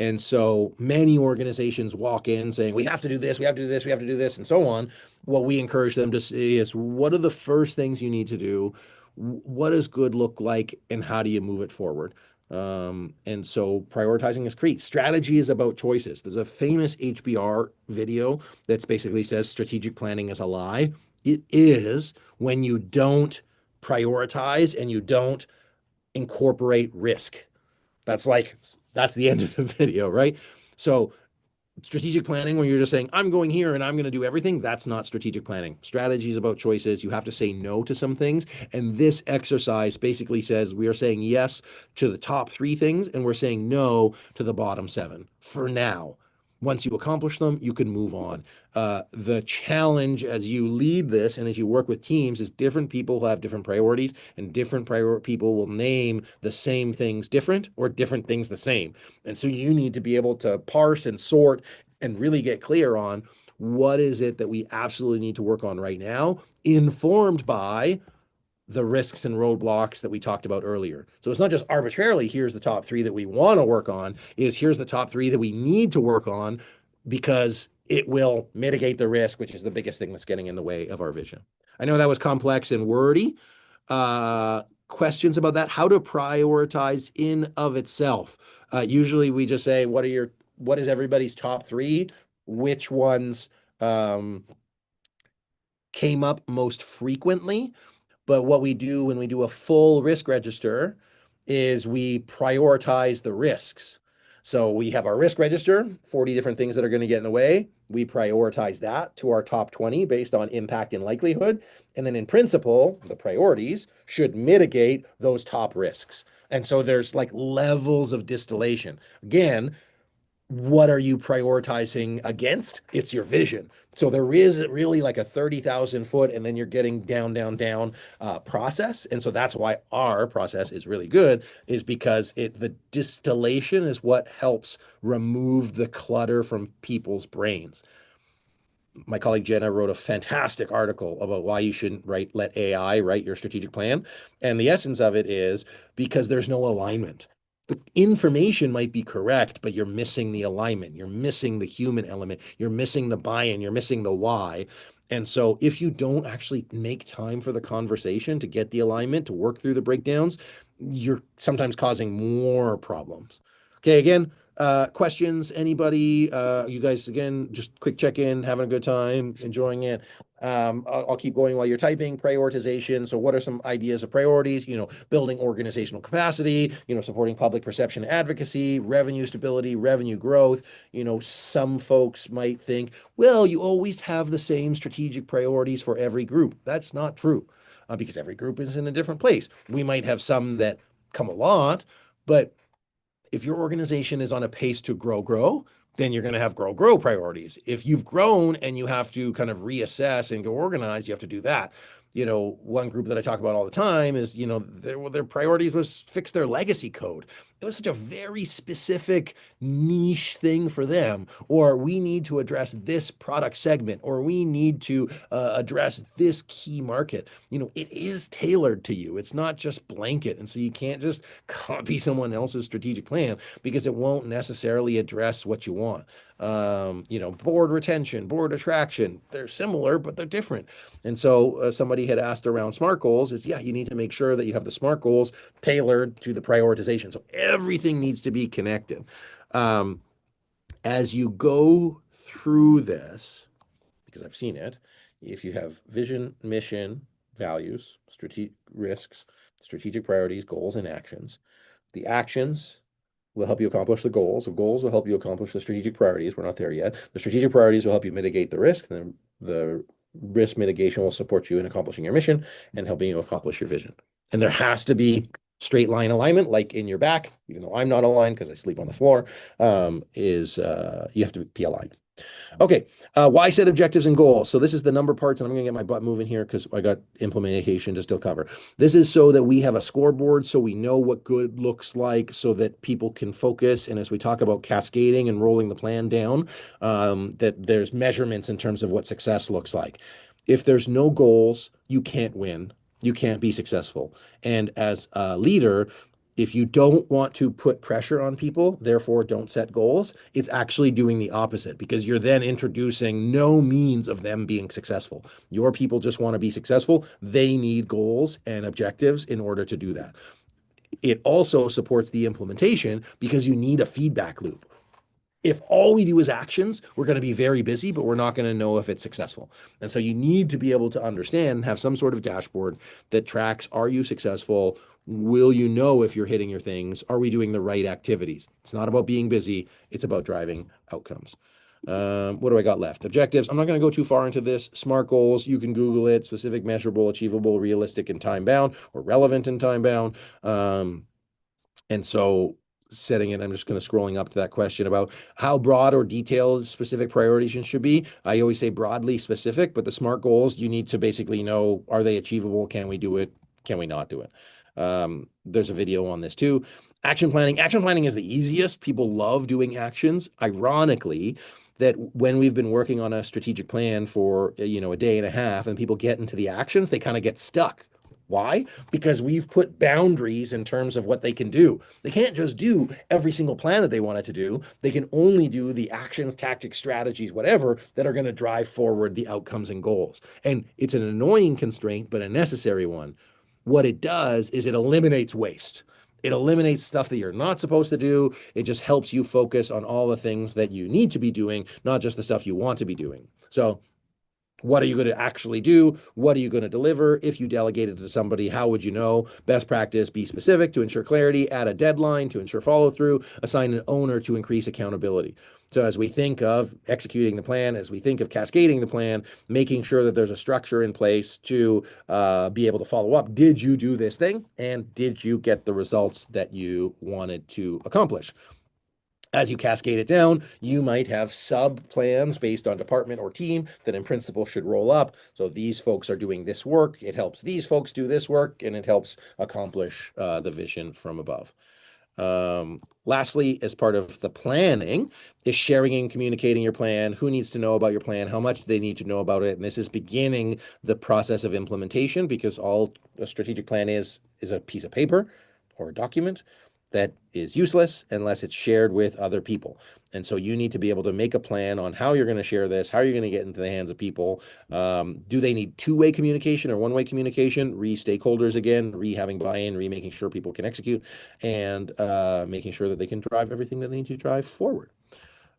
And so many organizations walk in saying, we have to do this, we have to do this, we have to do this, and so on. What we encourage them to say is, what are the first things you need to do? What does good look like, and how do you move it forward? And so prioritizing is key. Strategy is about choices. There's a famous HBR video that basically says strategic planning is a lie. It is when you don't prioritize and you don't incorporate risk. That's the end of the video, right? So strategic planning, when you're just saying, I'm going here and I'm going to do everything, that's not strategic planning. Strategy is about choices. You have to say no to some things. And this exercise basically says we are saying yes to the top 3 things and we're saying no to the bottom 7 for now. Once you accomplish them, you can move on. The challenge as you lead this and as you work with teams is different people have different priorities, and different people will name the same things different or different things the same. And so you need to be able to parse and sort and really get clear on what is it that we absolutely need to work on right now, informed by the risks and roadblocks that we talked about earlier. So it's not just arbitrarily, here's the top 3 that we want to work on, here's the top 3 that we need to work on because it will mitigate the risk, which is the biggest thing that's getting in the way of our vision. I know that was complex and wordy. Questions about that? How to prioritize in of itself? Usually we just say, what is everybody's top 3? Which ones came up most frequently? But what we do when we do a full risk register is we prioritize the risks. So we have our risk register, 40 different things that are going to get in the way. We prioritize that to our top 20 based on impact and likelihood. And then in principle, the priorities should mitigate those top risks. And so there's like levels of distillation. Again, what are you prioritizing against? It's your vision. So there is really like a 30,000 foot, and then you're getting down, down, down process. And so that's why our process is really good, is because the distillation is what helps remove the clutter from people's brains. My colleague Jenna wrote a fantastic article about why you shouldn't let AI write your strategic plan. And the essence of it is because there's no alignment. The information might be correct, but you're missing the alignment. You're missing the human element. You're missing the buy-in. You're missing the why. And so if you don't actually make time for the conversation to get the alignment, to work through the breakdowns, you're sometimes causing more problems. Okay, again, questions, anybody? You guys, again, just quick check-in, having a good time, enjoying it. I'll keep going while you're typing. Prioritization. So what are some ideas of priorities? Building organizational capacity, supporting public perception and advocacy, revenue stability, revenue growth. Some folks might think, well, you always have the same strategic priorities for every group. That's not true, because every group is in a different place. We might have some that come a lot, but if your organization is on a pace to grow, then you're going to have grow priorities. If you've grown and you have to kind of reassess and go organize, you have to do that. One group that I talk about all the time is, their priorities was fix their legacy code. It was such a very specific niche thing for them. Or we need to address this product segment, or we need to address this key market. It is tailored to you. It's not just blanket. And so you can't just copy someone else's strategic plan because it won't necessarily address what you want. Board retention, board attraction, they're similar, but they're different. And so somebody had asked around SMART goals is, yeah, you need to make sure that you have the SMART goals tailored to the prioritization. So everything needs to be connected. Um, as you go through this, because I've seen it, if you have vision, mission, values, strategic risks, strategic priorities, goals, and actions, the actions will help you accomplish the goals. The goals will help you accomplish the strategic priorities. We're not there yet. The strategic priorities will help you mitigate the risk. And the risk mitigation will support you in accomplishing your mission and helping you accomplish your vision. And there has to be straight line alignment, like in your back, even though I'm not aligned because I sleep on the floor, you have to be aligned. Okay, why set objectives and goals? So this is the number parts, and I'm going to get my butt moving here because I got implementation to still cover. This is so that we have a scoreboard, so we know what good looks like, so that people can focus. And as we talk about cascading and rolling the plan down, that there's measurements in terms of what success looks like. If there's no goals, you can't win. You can't be successful. And as a leader, if you don't want to put pressure on people, therefore don't set goals, it's actually doing the opposite because you're then introducing no means of them being successful. Your people just want to be successful. They need goals and objectives in order to do that. It also supports the implementation because you need a feedback loop. If all we do is actions, we're going to be very busy, but we're not going to know if it's successful. And so you need to be able to understand, have some sort of dashboard that tracks, are you successful? Will you know if you're hitting your things? Are we doing the right activities? It's not about being busy. It's about driving outcomes. What do I got left? Objectives. I'm not going to go too far into this. SMART goals. You can Google it. Specific, measurable, achievable, realistic, and time bound, or relevant and time bound. And so setting it, I'm just going to scrolling up to that question about how broad or detailed specific priorities should be. I always say broadly specific, but the SMART goals, you need to basically know, are they achievable? Can we do it? Can we not do it? There's a video on this too. Action planning. Action planning is the easiest. People love doing actions. Ironically, that when we've been working on a strategic plan for, a day and a half and people get into the actions, they kind of get stuck. Why? Because we've put boundaries in terms of what they can do. They can't just do every single plan that they wanted to do. They can only do the actions, tactics, strategies, whatever, that are going to drive forward the outcomes and goals. And it's an annoying constraint, but a necessary one. What it does is it eliminates waste. It eliminates stuff that you're not supposed to do. It just helps you focus on all the things that you need to be doing, not just the stuff you want to be doing. So what are you going to actually do? What are you going to deliver? If you delegate it to somebody, how would you know? Best practice, be specific to ensure clarity, add a deadline to ensure follow through, assign an owner to increase accountability. So as we think of executing the plan, as we think of cascading the plan, making sure that there's a structure in place to be able to follow up. Did you do this thing? And did you get the results that you wanted to accomplish? As you cascade it down, you might have sub plans based on department or team that in principle should roll up. So these folks are doing this work. It helps these folks do this work, and it helps accomplish the vision from above. Lastly, as part of the planning, is sharing and communicating your plan. Who needs to know about your plan? How much do they need to know about it? And this is beginning the process of implementation because all a strategic plan is a piece of paper or a document that is useless unless it's shared with other people. And so you need to be able to make a plan on how you're going to share this, how you're going to get into the hands of people. Do they need two-way communication or one-way communication? Stakeholders again, having buy-in, making sure people can execute, and making sure that they can drive everything that they need to drive forward.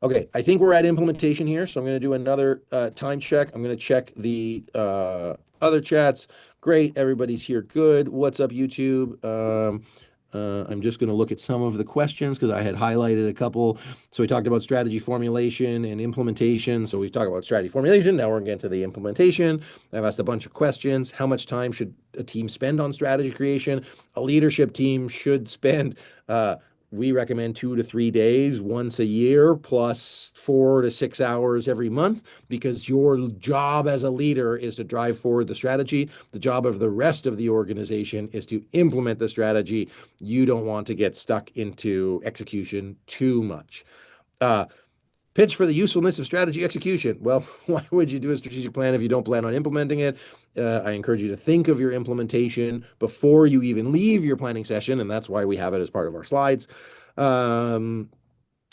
Okay, I think we're at implementation here, so I'm going to do another time check. I'm going to check the other chats. Great, everybody's here. Good. What's up, YouTube? I'm just going to look at some of the questions because I had highlighted a couple. So we talked about strategy formulation and implementation. So we've talked about strategy formulation. Now we're going to get to the implementation. I've asked a bunch of questions. How much time should a team spend on strategy creation? A leadership team should spend we recommend 2 to 3 days once a year, plus 4 to 6 hours every month, because your job as a leader is to drive forward the strategy. The job of the rest of the organization is to implement the strategy. You don't want to get stuck into execution too much. Uh, Pitch for the usefulness of strategy execution. Well, why would you do a strategic plan if you don't plan on implementing it? I encourage you to think of your implementation before you even leave your planning session, and that's why we have it as part of our slides.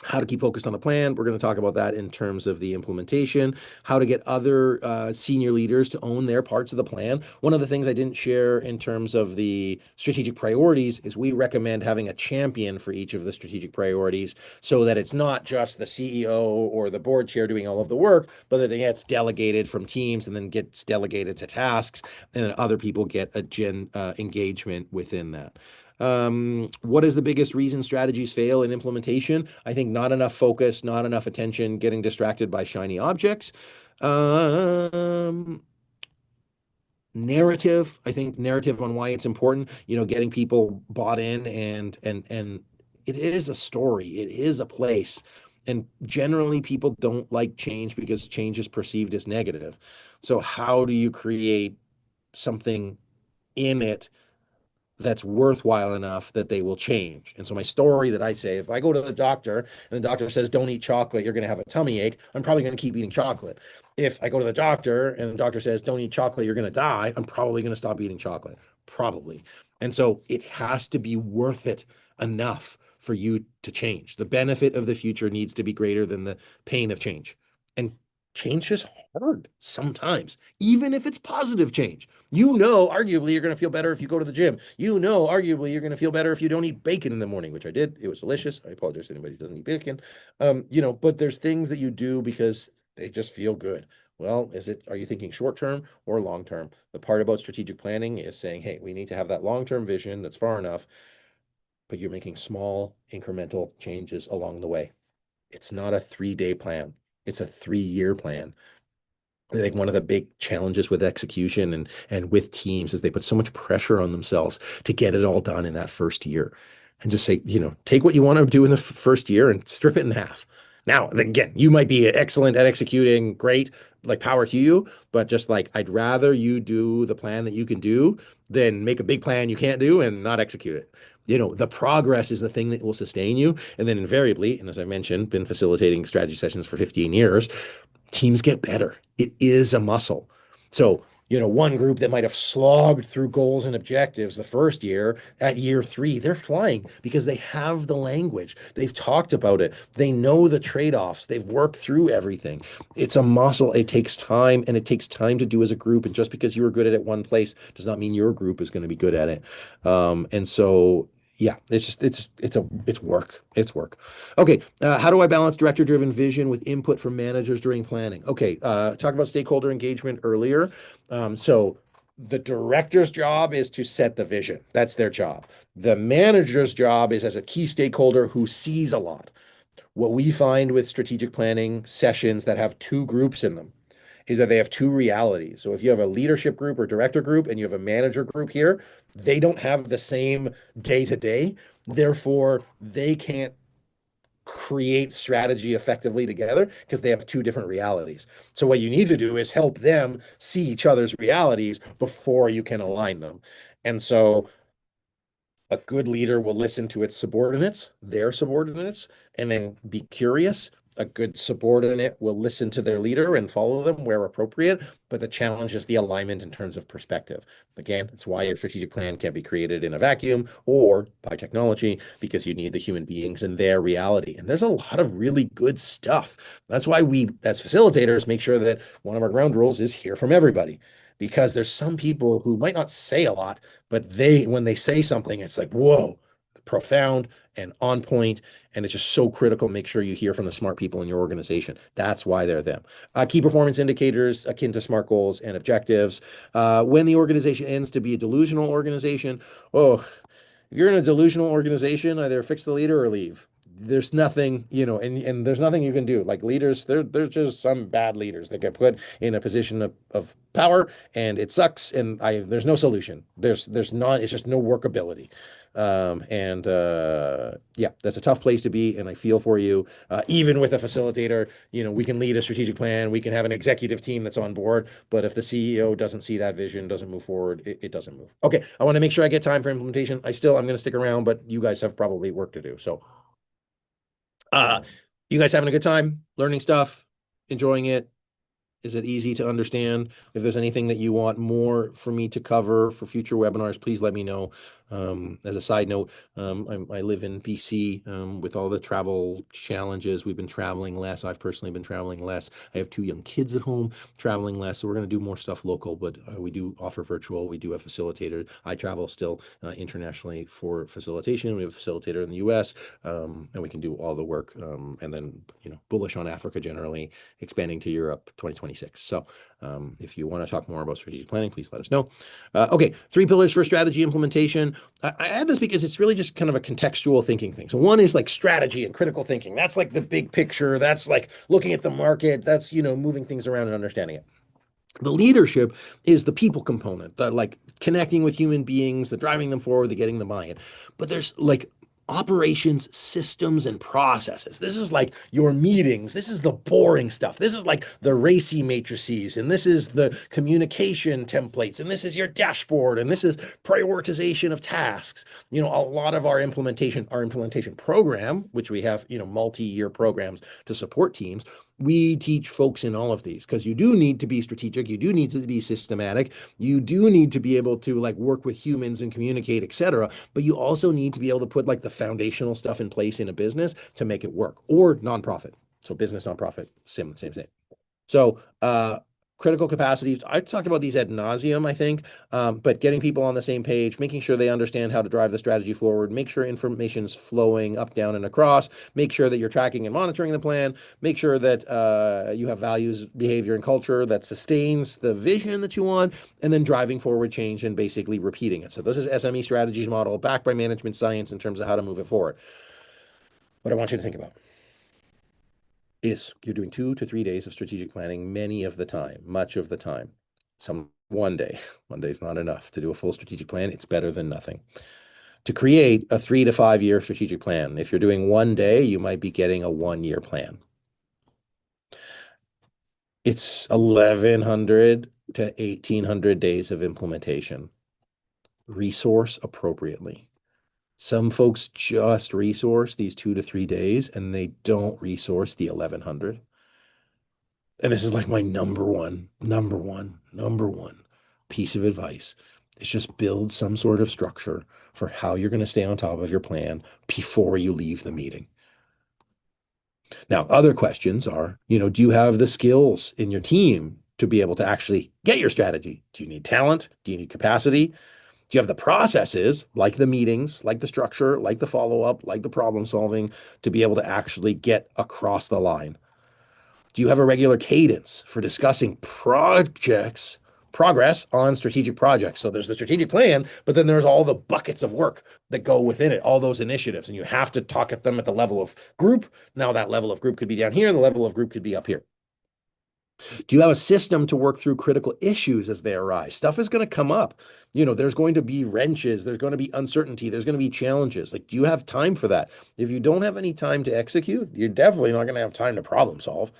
How to keep focused on the plan. We're going to talk about that in terms of the implementation, how to get other senior leaders to own their parts of the plan. One of the things I didn't share in terms of the strategic priorities is we recommend having a champion for each of the strategic priorities so that it's not just the CEO or the board chair doing all of the work, but that it gets delegated from teams and then gets delegated to tasks, and then other people get a engagement within that. What is the biggest reason strategies fail in implementation? I think not enough focus, not enough attention, getting distracted by shiny objects. Um, Narrative. I think narrative on why it's important, getting people bought in, and it is a story, it is a place. And generally people don't like change because change is perceived as negative. So how do you create something in it that's worthwhile enough that they will change? And so my story that I say, if I go to the doctor and the doctor says, don't eat chocolate, you're going to have a tummy ache, I'm probably going to keep eating chocolate. If I go to the doctor and the doctor says, don't eat chocolate, you're going to die, I'm probably going to stop eating chocolate. Probably. And so it has to be worth it enough for you to change. The benefit of the future needs to be greater than the pain of change. And change is hard sometimes, even if it's positive change. Arguably, you're going to feel better if you go to the gym. Arguably, you're going to feel better if you don't eat bacon in the morning, which I did. It was delicious. I apologize to anybody who doesn't eat bacon. But there's things that you do because they just feel good. Well, are you thinking short term or long term? The part about strategic planning is saying, hey, we need to have that long-term vision that's far enough, but you're making small incremental changes along the way. It's not a 3-day plan. It's a 3-year plan. I think one of the big challenges with execution and with teams is they put so much pressure on themselves to get it all done in that first year, and just say, take what you want to do in the first year and strip it in half. Now, again, you might be excellent at executing, great, like power to you, but just like I'd rather you do the plan that you can do than make a big plan you can't do and not execute it. The progress is the thing that will sustain you. And then invariably, and as I mentioned, been facilitating strategy sessions for 15 years, teams get better. It is a muscle. So, one group that might have slogged through goals and objectives the first year, at year 3, they're flying because they have the language. They've talked about it. They know the trade-offs. They've worked through everything. It's a muscle. It takes time, and it takes time to do as a group. And just because you were good at it one place does not mean your group is going to be good at it. And so yeah, it's work. It's work. Okay, how do I balance director-driven vision with input from managers during planning? Okay, talk about stakeholder engagement earlier. So the director's job is to set the vision. That's their job. The manager's job is as a key stakeholder who sees a lot. What we find with strategic planning sessions that have 2 groups in them is that they have 2 realities. So if you have a leadership group or director group and you have a manager group here, they don't have the same day to day. Therefore, they can't create strategy effectively together because they have 2 different realities. So what you need to do is help them see each other's realities before you can align them. And so a good leader will listen to its subordinates, their subordinates, and then be curious. A good subordinate will listen to their leader and follow them where appropriate, but the challenge is the alignment in terms of perspective. Again, it's why a strategic plan can't be created in a vacuum or by technology, because you need the human beings and their reality. And there's a lot of really good stuff. That's why we, as facilitators, make sure that one of our ground rules is hear from everybody, because there's some people who might not say a lot, but when they say something, it's like, whoa, profound and on point, and it's just so critical. Make sure you hear from the smart people in your organization. That's why they're them. Key performance indicators akin to SMART goals and objectives. When the organization ends to be a delusional organization, if you're in a delusional organization, either fix the leader or leave. There's nothing, and there's nothing you can do. Like leaders, there's just some bad leaders that get put in a position of power, and it sucks. And there's no solution. It's just no workability. Yeah, that's a tough place to be, and I feel for you. Even with a facilitator, we can lead a strategic plan, we can have an executive team that's on board, but if the CEO doesn't see that vision, doesn't move forward, it doesn't move. Okay, I want to make sure I get time for implementation. I'm going to stick around, but you guys have probably work to do. So, uh, you guys having a good time learning stuff, enjoying it? Is it easy to understand? If there's anything that you want more for me to cover for future webinars, please let me know. As a side note, I live in BC with all the travel challenges. We've been traveling less. I've personally been traveling less. I have two young kids at home, traveling less. So we're going to do more stuff local, but we do offer virtual. We do have facilitators. I travel still internationally for facilitation. We have a facilitator in the US, and we can do all the work. And then, bullish on Africa generally, expanding to Europe 2026. So if you want to talk more about strategic planning, please let us know. Okay, 3 pillars for strategy implementation. I add this because it's really just kind of a contextual thinking thing. So one is like strategy and critical thinking. That's like the big picture. That's like looking at the market. That's, moving things around and understanding it. The leadership is the people component, the like connecting with human beings, the driving them forward, the getting them buy-in. But there's like operations, systems, and processes. This is like your meetings. This is the boring stuff. This is like the racy matrices, and this is the communication templates, and this is your dashboard, and this is prioritization of tasks. A lot of our implementation program, which we have, multi-year programs to support teams, we teach folks in all of these because you do need to be strategic, you do need to be systematic, you do need to be able to like work with humans and communicate, etc. But you also need to be able to put like the foundational stuff in place in a business to make it work, or nonprofit. So business, nonprofit, same. So critical capacities, I talked about these ad nauseum, I think, but getting people on the same page, making sure they understand how to drive the strategy forward, make sure information is flowing up, down, and across, make sure that you're tracking and monitoring the plan, make sure that you have values, behavior, and culture that sustains the vision that you want, and then driving forward change and basically repeating it. So this is SME Strategies model backed by management science in terms of how to move it forward. What I want you to think about is you're doing 2 to 3 days of strategic planning many of the time, much of the time. Some one day is not enough to do a full strategic plan. It's better than nothing. To create a 3 to 5 year strategic plan, if you're doing one day, you might be getting a 1 year plan. It's 1,100 to 1,800 days of implementation. Resource appropriately. Some folks just resource these 2 to 3 days and they don't resource the 1,100. And this is like my number one piece of advice. Is just build some sort of structure for how you're going to stay on top of your plan before you leave the meeting. Now, other questions are, do you have the skills in your team to be able to actually get your strategy? Do you need talent? Do you need capacity? Do you have the processes, like the meetings, like the structure, like the follow-up, like the problem solving, to be able to actually get across the line? Do you have a regular cadence for discussing progress on strategic projects? So there's the strategic plan, but then there's all the buckets of work that go within it, all those initiatives, and you have to talk at them at the level of group. Now that level of group could be down here, the level of group could be up here. Do you have a system to work through critical issues as they arise? Stuff is going to come up. There's going to be wrenches, there's going to be uncertainty, there's going to be challenges. Like, do you have time for that? If you don't have any time to execute, you're definitely not going to have time to problem solve.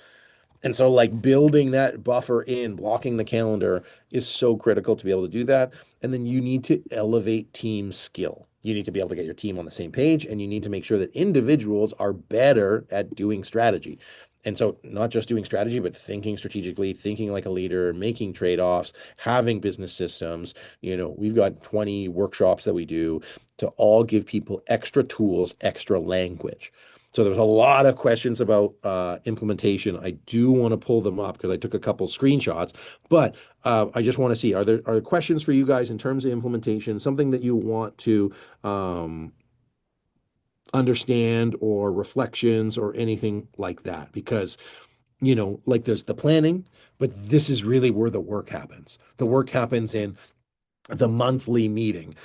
And so like building that buffer in, blocking the calendar is so critical to be able to do that. And then you need to elevate team skill. You need to be able to get your team on the same page, and you need to make sure that individuals are better at doing strategy. And so not just doing strategy, but thinking strategically, thinking like a leader, making trade-offs, having business systems. We've got 20 workshops that we do to all give people extra tools, extra language. So there's a lot of questions about implementation. I do want to pull them up because I took a couple screenshots, but I just want to see, are there questions for you guys in terms of implementation, something that you want to understand, or reflections or anything like that? Because, like there's the planning, but this is really where the work happens. The work happens in the monthly meeting.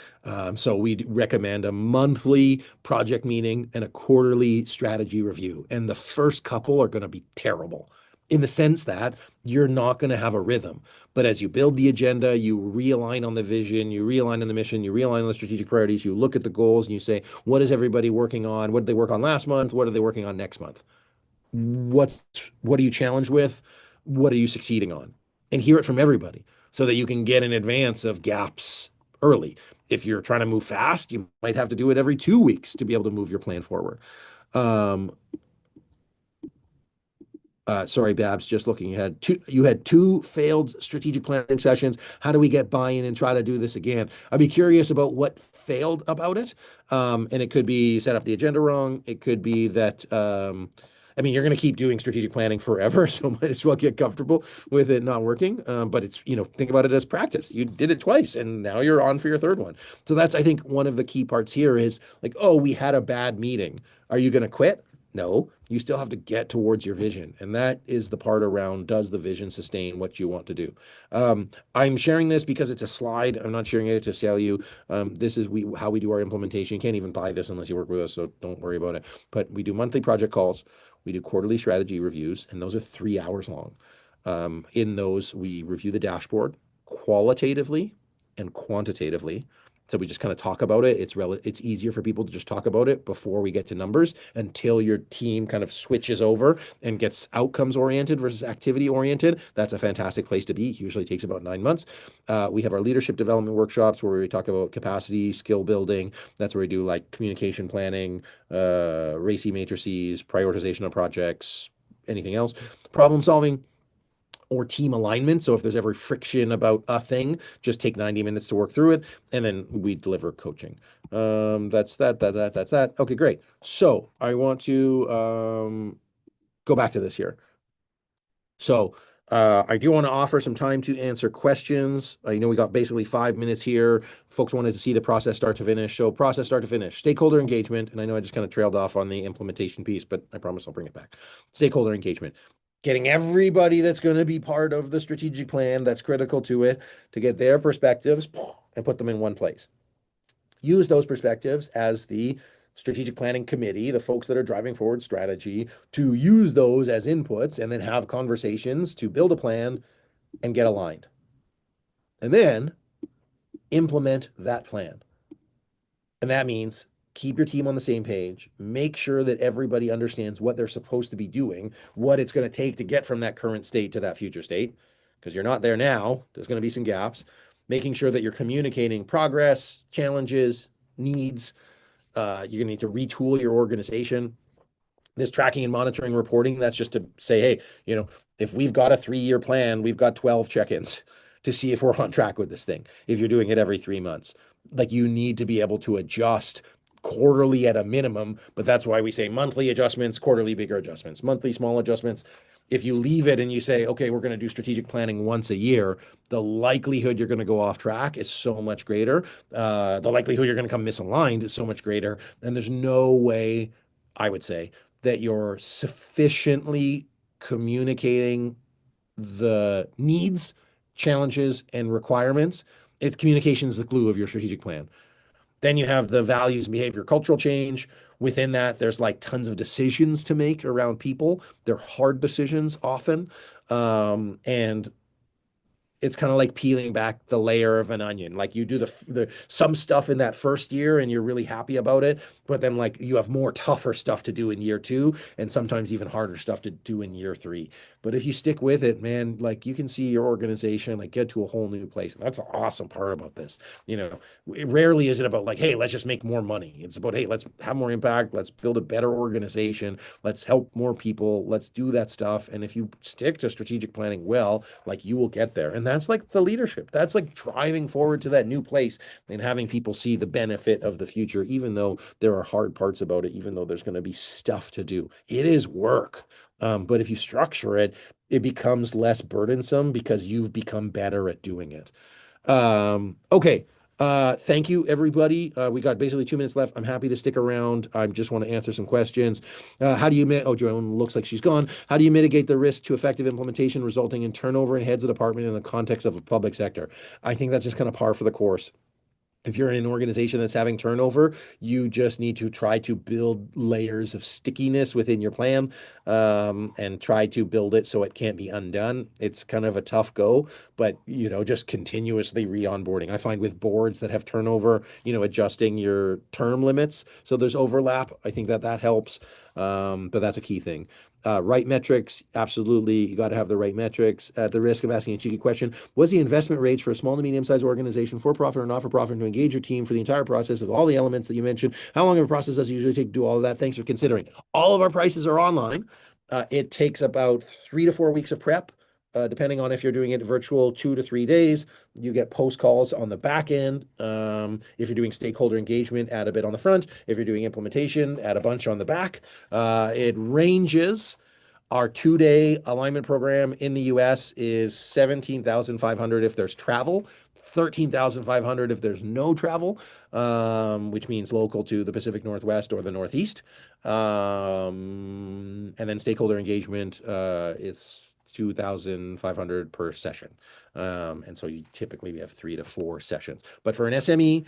So we recommend a monthly project meeting and a quarterly strategy review. And the first couple are going to be terrible. in the sense that you're not going to have a rhythm. But as you build the agenda, you realign on the vision, you realign on the mission, you realign on the strategic priorities, you look at the goals and you say, what is everybody working on? What did they work on last month? What are they working on next month? What are you challenged with? What are you succeeding on? And hear it from everybody so that you can get in advance of gaps early. If you're trying to move fast, you might have to do it every 2 weeks to be able to move your plan forward. Um, Sorry, Babs, just looking, you had two failed strategic planning sessions. How do we get buy-in and try to do this again? I'd be curious about what failed about it. And it could be set up the agenda wrong. It could be that I mean, you're going to keep doing strategic planning forever, so might as well get comfortable with it not working. But it's, think about it as practice. You did it twice, and now you're on for your third one. So that's, I think, one of the key parts here is like, oh, we had a bad meeting. Are you going to quit? No, you still have to get towards your vision. And that is the part around, does the vision sustain what you want to do? I'm sharing this because it's a slide. I'm not sharing it to sell you. This is how we do our implementation. You can't even buy this unless you work with us, so don't worry about it. But we do monthly project calls. We do quarterly strategy reviews, and those are 3 hours long. In those, we review the dashboard qualitatively and quantitatively. So we just kind of talk about it. It's easier for people to just talk about it before we get to numbers until your team kind of switches over and gets outcomes oriented versus activity oriented. That's a fantastic place to be. It usually takes about 9 months. We have our leadership development workshops where we talk about capacity, skill building. That's where we do like communication planning, RACI matrices, prioritization of projects, anything else. Problem solving or team alignment. So if there's ever friction about a thing, just take 90 minutes to work through it, and then we deliver coaching. That's that. Okay, great. So I want to go back to this here. So I do want to offer some time to answer questions. I know we got basically 5 minutes here. Folks wanted to see the process start to finish. So process start to finish, stakeholder engagement. And I know I just kind of trailed off on the implementation piece, but I promise I'll bring it back. Stakeholder engagement, getting everybody that's going to be part of the strategic plan that's critical to it to get their perspectives and put them in one place. Use those perspectives as the strategic planning committee, the folks that are driving forward strategy, to use those as inputs and then have conversations to build a plan and get aligned. And then implement that plan. And that means keep your team on the same page, make sure that everybody understands what they're supposed to be doing, what it's going to take to get from that current state to that future state, because you're not there now. There's going to be some gaps. Making sure that you're communicating progress, challenges, needs. You're going to need to retool your organization. This tracking and monitoring reporting, that's just to say, hey, if we've got a 3-year plan, we've got 12 check-ins to see if we're on track with this thing. If you're doing it every 3 months, like you need to be able to adjust quarterly at a minimum, but that's why we say monthly adjustments, quarterly bigger adjustments, monthly small adjustments. If you leave it and you say, okay, we're going to do strategic planning once a year, the likelihood you're going to go off track is so much greater. The likelihood you're going to come misaligned is so much greater. And there's no way, I would say, that you're sufficiently communicating the needs, challenges, and requirements. It's communication is the glue of your strategic plan. Then you have the values, behavior, cultural change. Within that, there's like tons of decisions to make around people. They're hard decisions often. And it's kind of like peeling back the layer of an onion. Like you do the some stuff in that first year and you're really happy about it, but then like you have more tougher stuff to do in year 2 and sometimes even harder stuff to do in year 3. But if you stick with it, man, like you can see your organization like get to a whole new place. And that's the awesome part about this. Rarely is it about like, hey, let's just make more money. It's about, hey, let's have more impact. Let's build a better organization. Let's help more people. Let's do that stuff. And if you stick to strategic planning well, like you will get there. And that's like the leadership. That's like driving forward to that new place and having people see the benefit of the future, even though there are hard parts about it, even though there's going to be stuff to do. It is work. But if you structure it, it becomes less burdensome because you've become better at doing it. Okay. Thank you, everybody. We got basically 2 minutes left. I'm happy to stick around. I just want to answer some questions. How do you Joan looks like she's gone. How do you mitigate the risk to effective implementation resulting in turnover in heads of department in the context of a public sector? I think that's just kind of par for the course. If you're in an organization that's having turnover, you just need to try to build layers of stickiness within your plan, and try to build it so it can't be undone. It's kind of a tough go, but just continuously re-onboarding. I find with boards that have turnover, adjusting your term limits so there's overlap. I think that helps. But that's a key thing. Right metrics, absolutely. You got to have the right metrics. At the risk of asking a cheeky question, what's the investment range for a small to medium-sized organization, for profit or not for profit, to engage your team for the entire process of all the elements that you mentioned? How long of a process does it usually take to do all of that? Thanks for considering. All of our prices are online. It takes about 3 to 4 weeks of prep. Depending on if you're doing it virtual, 2 to 3 days. You get post calls on the back end. If you're doing stakeholder engagement, add a bit on the front. If you're doing implementation, add a bunch on the back. It ranges. Our 2-day alignment program in the US is 17,500 if there's travel, 13,500 if there's no travel, which means local to the Pacific Northwest or the Northeast. And then stakeholder engagement is 2,500 per session. And so typically we have 3 to 4 sessions. But for an SME,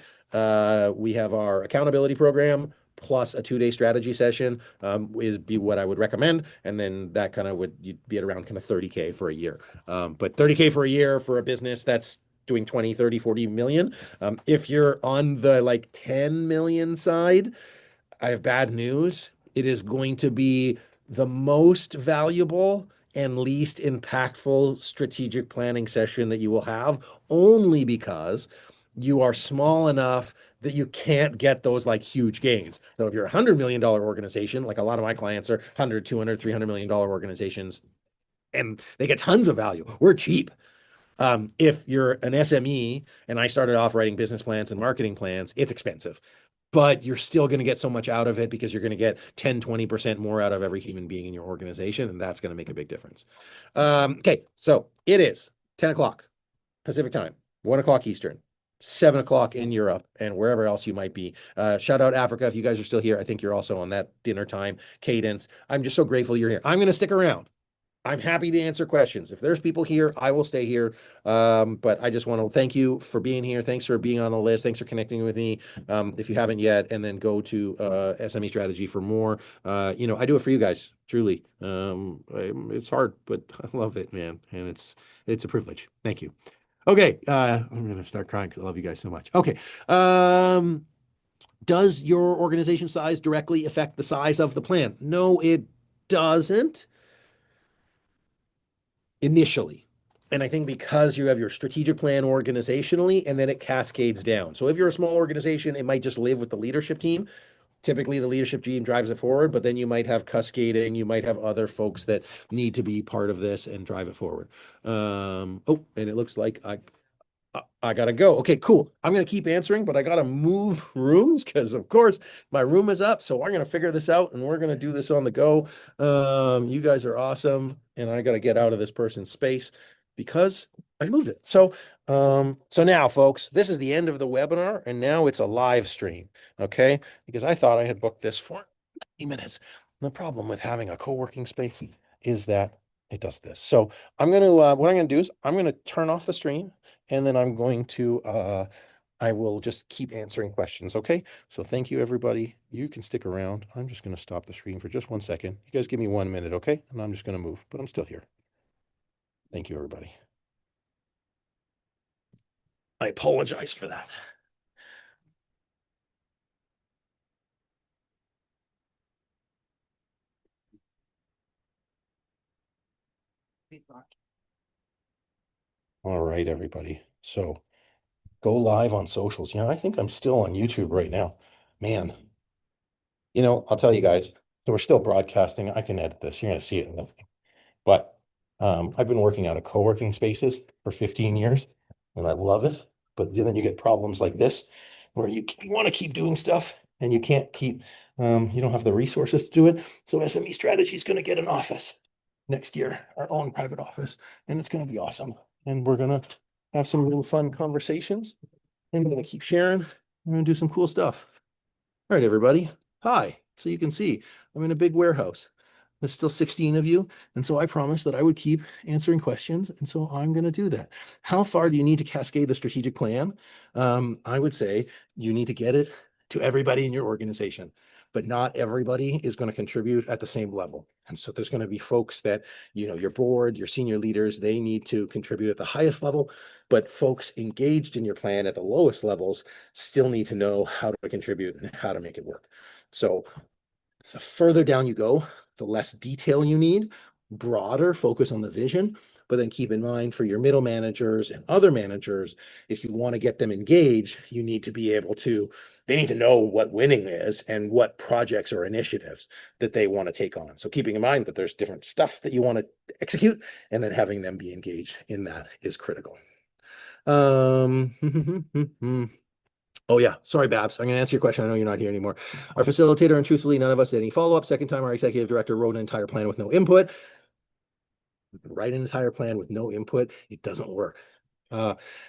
we have our accountability program plus a 2-day strategy session be what I would recommend. And then that kind of you'd be at around kind of 30K for a year. But 30K for a year for a business that's doing 20, 30, 40 million. If you're on the like 10 million side, I have bad news. It is going to be the most valuable and least impactful strategic planning session that you will have, only because you are small enough that you can't get those like huge gains. So if you're a $100 million organization, like a lot of my clients are 100, 200, $300 million organizations, and they get tons of value. We're cheap. If you're an SME and I started off writing business plans and marketing plans, it's expensive, but you're still going to get so much out of it because you're going to get 10, 20% more out of every human being in your organization. And that's going to make a big difference. Okay. So it is 10 o'clock Pacific time, 1 o'clock Eastern, 7 o'clock in Europe and wherever else you might be. Shout out Africa. If you guys are still here, I think you're also on that dinner time cadence. I'm just so grateful you're here. I'm going to stick around. I'm happy to answer questions. If there's people here, I will stay here. But I just want to thank you for being here. Thanks for being on the list. Thanks for connecting with me. If you haven't yet, and then go to SME Strategy for more. I do it for you guys, truly. It's hard, but I love it, man. And it's a privilege. Thank you. Okay, I'm gonna start crying because I love you guys so much. Okay. Does your organization size directly affect the size of the plan? No, it doesn't. Initially. And I think because you have your strategic plan organizationally, and then it cascades down. So if you're a small organization, it might just live with the leadership team. Typically, the leadership team drives it forward, but then you might have cascading. You might have other folks that need to be part of this and drive it forward. And it looks like I gotta go. Okay, cool. I'm gonna keep answering, but I gotta move rooms because, of course, my room is up. So we're gonna figure this out, and we're gonna do this on the go. You guys are awesome, and I gotta get out of this person's space because I moved it. So now, folks, this is the end of the webinar, and now it's a live stream. Okay, because I thought I had booked this for 90 minutes. The problem with having a co-working space is that it does this. So I'm gonna what I'm gonna do is I'm gonna turn off the stream. And then I'm going to, I will just keep answering questions. Okay. So thank you, everybody. You can stick around. I'm just going to stop the stream for just 1 second. You guys give me 1 minute. Okay. And I'm just going to move, but I'm still here. Thank you, everybody. I apologize for that. All right, everybody. So go live on socials. I think I'm still on YouTube right now. Man, I'll tell you guys. So we're still broadcasting. I can edit this. You're going to see it in the thing. But I've been working out of co-working spaces for 15 years and I love it. But then you get problems like this where you want to keep doing stuff and you can't keep, you don't have the resources to do it. So SME Strategy is going to get an office next year, our own private office, and it's going to be awesome. And we're going to have some real fun conversations and we're going to keep sharing. We're going to do some cool stuff. All right, everybody. Hi. So you can see I'm in a big warehouse. There's still 16 of you. And so I promised that I would keep answering questions. And so I'm going to do that. How far do you need to cascade the strategic plan? I would say you need to get it to everybody in your organization, but not everybody is going to contribute at the same level. And so there's going to be folks that, your board, your senior leaders, they need to contribute at the highest level, but folks engaged in your plan at the lowest levels still need to know how to contribute and how to make it work. So the further down you go, the less detail you need, broader focus on the vision, but then keep in mind for your middle managers and other managers, if you want to get them engaged, you need to be able to, they need to know what winning is and what projects or initiatives that they want to take on. So keeping in mind that there's different stuff that you want to execute, and then having them be engaged in that is critical. Oh yeah, sorry, Babs. I'm going to answer your question. I know you're not here anymore. Our facilitator, and truthfully, none of us did any follow-up. Second time, our executive director wrote an entire plan with no input. Write an entire plan with no input. It doesn't work.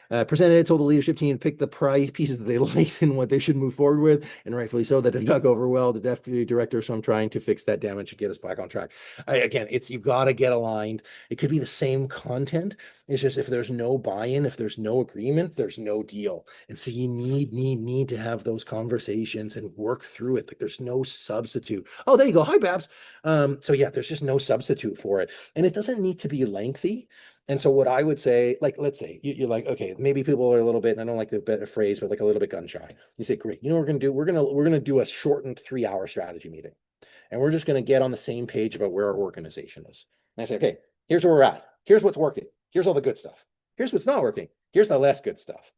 Presented it, told the leadership team to pick the pieces that they liked and what they should move forward with, and rightfully so. That did not go over well. The deputy director, so I'm trying to fix that damage and get us back on track. Again, you got to get aligned. It could be the same content. It's just if there's no buy-in, if there's no agreement, there's no deal. And so you need to have those conversations and work through it. Like there's no substitute. Oh, there you go. Hi, Babs. So yeah, there's just no substitute for it, and it doesn't need to be lengthy. And so what I would say, like, let's say you're like, okay, maybe people are a little bit, and I don't like the better phrase, but like a little bit gun shy. You say, great, you know what we're gonna do? We're gonna do a shortened 3-hour strategy meeting. And we're just gonna get on the same page about where our organization is. And I say, okay, here's where we're at. Here's what's working. Here's all the good stuff. Here's what's not working. Here's the less good stuff.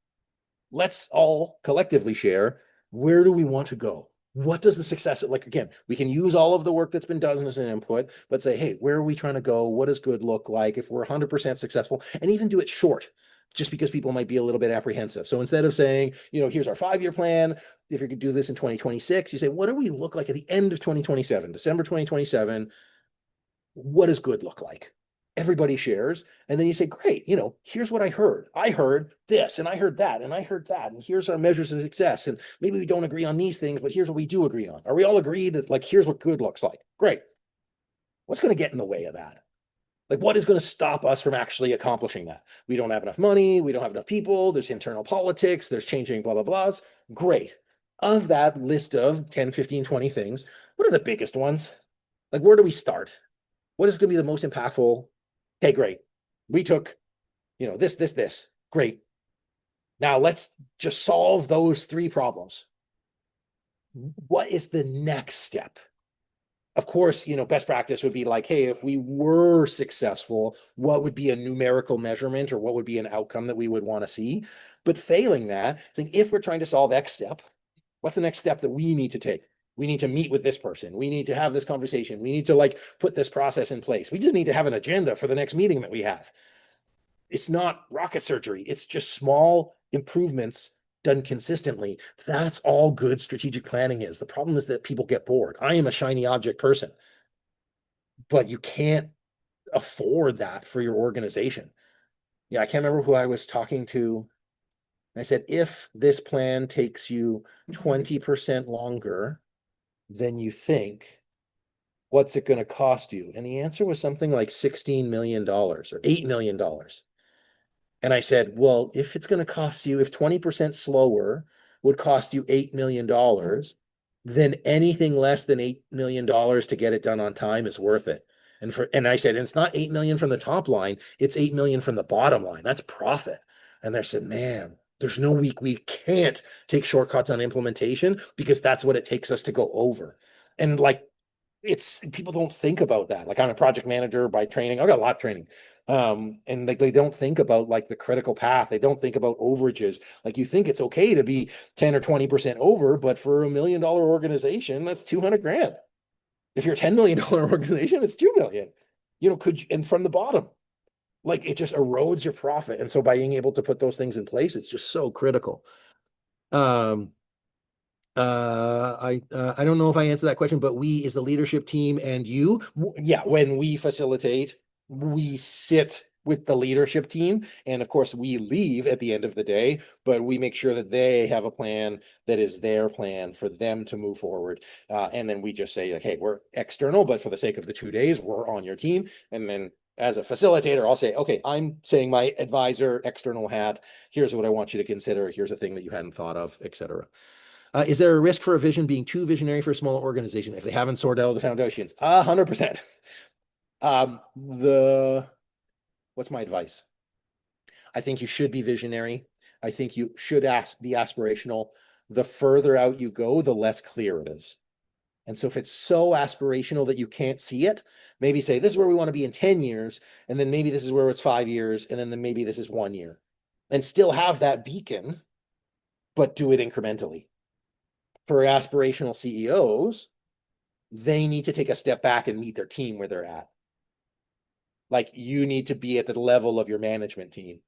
Let's all collectively share, where do we want to go? What does the success, like, again, we can use all of the work that's been done as an input, but say, hey, where are we trying to go? What does good look like if we're 100% successful? And even do it short, just because people might be a little bit apprehensive. So instead of saying, here's our 5-year plan, if you could do this in 2026, you say, what do we look like at the end of 2027, December 2027? What does good look like? Everybody shares. And then you say, great, here's what I heard. I heard this, and I heard that, and I heard that. And here's our measures of success. And maybe we don't agree on these things, but here's what we do agree on. Are we all agreed that, like, here's what good looks like? Great. What's going to get in the way of that? Like, what is going to stop us from actually accomplishing that? We don't have enough money. We don't have enough people. There's internal politics. There's changing blah, blah, blahs. Great. Of that list of 10, 15, 20 things, what are the biggest ones? Like, where do we start? What is going to be the most impactful? Okay, great. We took, this. Great. Now let's just solve those 3 problems. What is the next step? Of course, best practice would be like, hey, if we were successful, what would be a numerical measurement or what would be an outcome that we would want to see? But failing that, saying if we're trying to solve X step, what's the next step that we need to take? We need to meet with this person. We need to have this conversation. We need to put this process in place. We just need to have an agenda for the next meeting that we have. It's not rocket surgery. It's just small improvements done consistently. That's all good strategic planning is. The problem is that people get bored. I am a shiny object person, but you can't afford that for your organization. Yeah, I can't remember who I was talking to. I said, if this plan takes you 20% longer than you think, what's it going to cost you? And the answer was something like $16 million or $8 million. And I said, well, if it's going to cost you, if 20% slower would cost you $8 million, then anything less than $8 million to get it done on time is worth it. And I said, and it's not 8 million from the top line, it's 8 million from the bottom line. That's profit. And they said, man, there's no we can't take shortcuts on implementation because that's what it takes us to go over. And it's people don't think about that. Like, I'm a project manager by training. I've got a lot of training. And they don't think about the critical path. They don't think about overages. Like, you think it's okay to be 10 or 20% over, but for $1 million organization, that's 200 grand. If you're a $10 million organization, it's 2 million. And from the bottom, it just erodes your profit. And so by being able to put those things in place, it's just so critical. I don't know if I answered that question, but we is the leadership team and you. Yeah, when we facilitate, we sit with the leadership team. And of course, we leave at the end of the day, but we make sure that they have a plan that is their plan for them to move forward. And then we just say, like, hey, we're external, but for the sake of the 2 days, we're on your team. And then as a facilitator, I'll say, okay, I'm saying my advisor, external hat. Here's what I want you to consider. Here's a thing that you hadn't thought of, etc. Is there a risk for a vision being too visionary for a small organization if they haven't sorted out the foundations? 100%. What's my advice? I think you should be visionary. I think you should be aspirational. The further out you go, the less clear it is. And so if it's so aspirational that you can't see it, maybe say, this is where we want to be in 10 years, and then maybe this is where it's 5 years, and then maybe this is 1 year. And still have that beacon, but do it incrementally. For aspirational CEOs, they need to take a step back and meet their team where they're at. Like, you need to be at the level of your management team,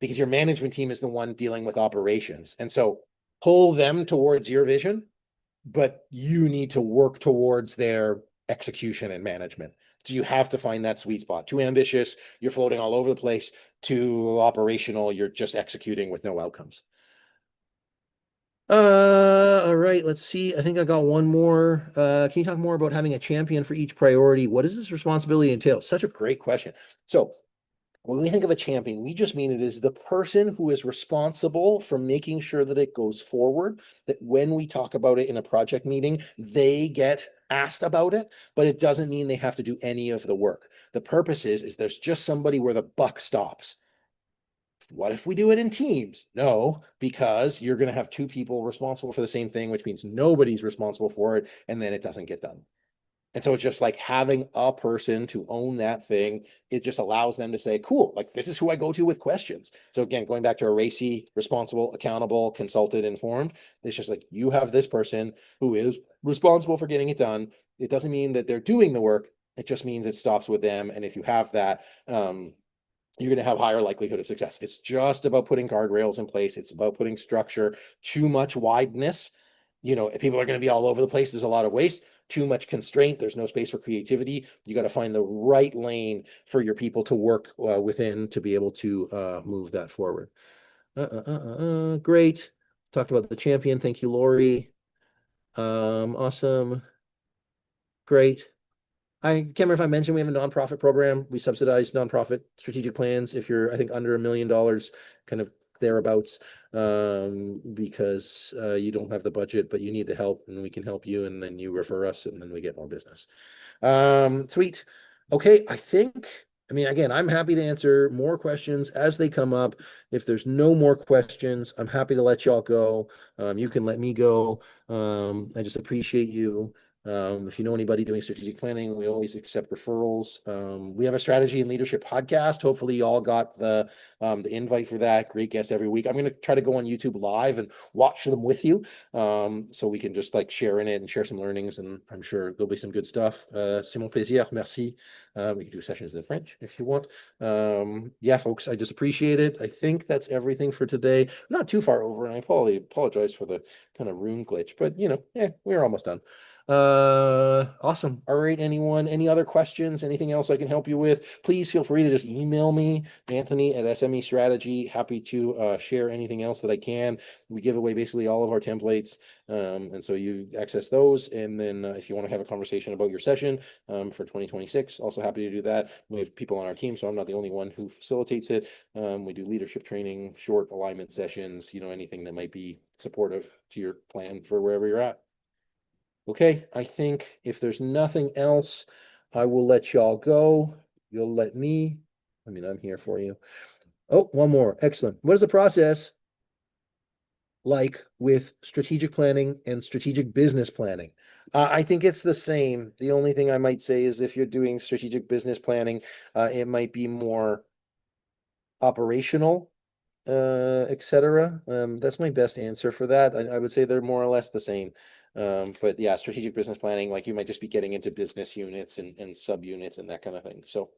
because your management team is the one dealing with operations. And so pull them towards your vision, but you need to work towards their execution and management. So you have to find that sweet spot. Too ambitious, you're floating all over the place. Too operational, you're just executing with no outcomes. All right, let's see. I think I got one more. Can you talk more about having a champion for each priority? What does this responsibility entail? Such a great question. So when we think of a champion, we just mean it is the person who is responsible for making sure that it goes forward, that when we talk about it in a project meeting, they get asked about it, but it doesn't mean they have to do any of the work. The purpose is there's just somebody where the buck stops. What if we do it in teams? No, because you're going to have two people responsible for the same thing, which means nobody's responsible for it, and then it doesn't get done. And so it's just like having a person to own that thing. It just allows them to say, cool, like, this is who I go to with questions. So again, going back to a RACI, responsible, accountable, consulted, informed, it's just like, you have this person who is responsible for getting it done. It doesn't mean that they're doing the work. It just means it stops with them. And if you have that, you're going to have higher likelihood of success. It's just about putting guardrails in place. It's about putting structure. Too much wideness, people are going to be all over the place. There's a lot of waste. Too much constraint. There's no space for creativity. You got to find the right lane for your people to work within to be able to move that forward. Great. Talked about the champion. Thank you, Lori. Awesome. Great. I can't remember if I mentioned we have a nonprofit program. We subsidize nonprofit strategic plans if you're, I think, under $1 million, kind of thereabouts, because you don't have the budget, but you need the help, and we can help you, and then you refer us, and then we get more business. Sweet. Okay, I mean, again, I'm happy to answer more questions as they come up. If there's no more questions, I'm happy to let y'all go. You can let me go. I just appreciate you. If you know anybody doing strategic planning, we always accept referrals. We have a strategy and leadership podcast. Hopefully you all got the invite for that. Great guests every week. I'm going to try to go on YouTube live and watch them with you, so we can just like share in it and share some learnings, and I'm sure there'll be some good stuff. C'est mon plaisir. Merci. We can do sessions in French if you want. Yeah, folks, I just appreciate it. I think that's everything for today. Not too far over, and I apologize for the kind of room glitch, but we're almost done. Awesome. All right, anyone, any other questions, anything else I can help you with, please feel free to just email me, Anthony at SME Strategy. Happy to share anything else that I can. We give away basically all of our templates, and so you access those, and then if you want to have a conversation about your session for 2026, also happy to do that. We have people on our team, so I'm not the only one who facilitates it. We do leadership training, short alignment sessions, anything that might be supportive to your plan for wherever you're at. Okay, I think if there's nothing else, I will let y'all go. You'll let me. I mean, I'm here for you. Oh, one more. Excellent. What is the process like with strategic planning and strategic business planning? I think it's the same. The only thing I might say is if you're doing strategic business planning, it might be more operational, etc. That's my best answer for that. I would say they're more or less the same. But yeah, strategic business planning, like you might just be getting into business units and subunits and that kind of thing. So,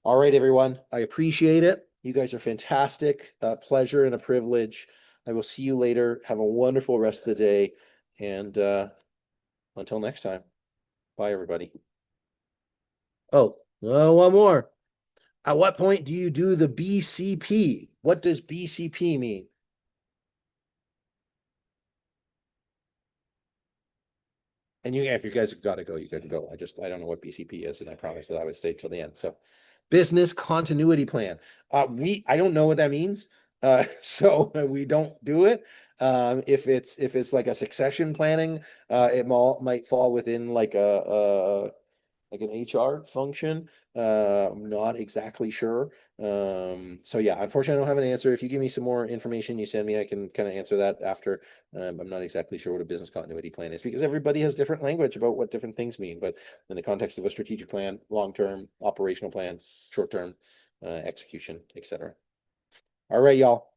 all right, everyone, I appreciate it. You guys are fantastic. Pleasure and a privilege. I will see you later. Have a wonderful rest of the day. And until next time, bye, everybody. Oh, one more. At what point do you do the BCP? What does BCP mean? And if you guys got to go, you can go. I don't know what BCP is, and I promised that I would stay till the end. So, business continuity plan. I don't know what that means. So we don't do it. If it's like a succession planning, it might fall within like an HR function. I'm not exactly sure. So yeah, unfortunately, I don't have an answer. If you give me some more information you send me, I can kind of answer that after. I'm not exactly sure what a business continuity plan is because everybody has different language about what different things mean. But in the context of a strategic plan, long-term operational plan, short-term execution, etc. All right, y'all.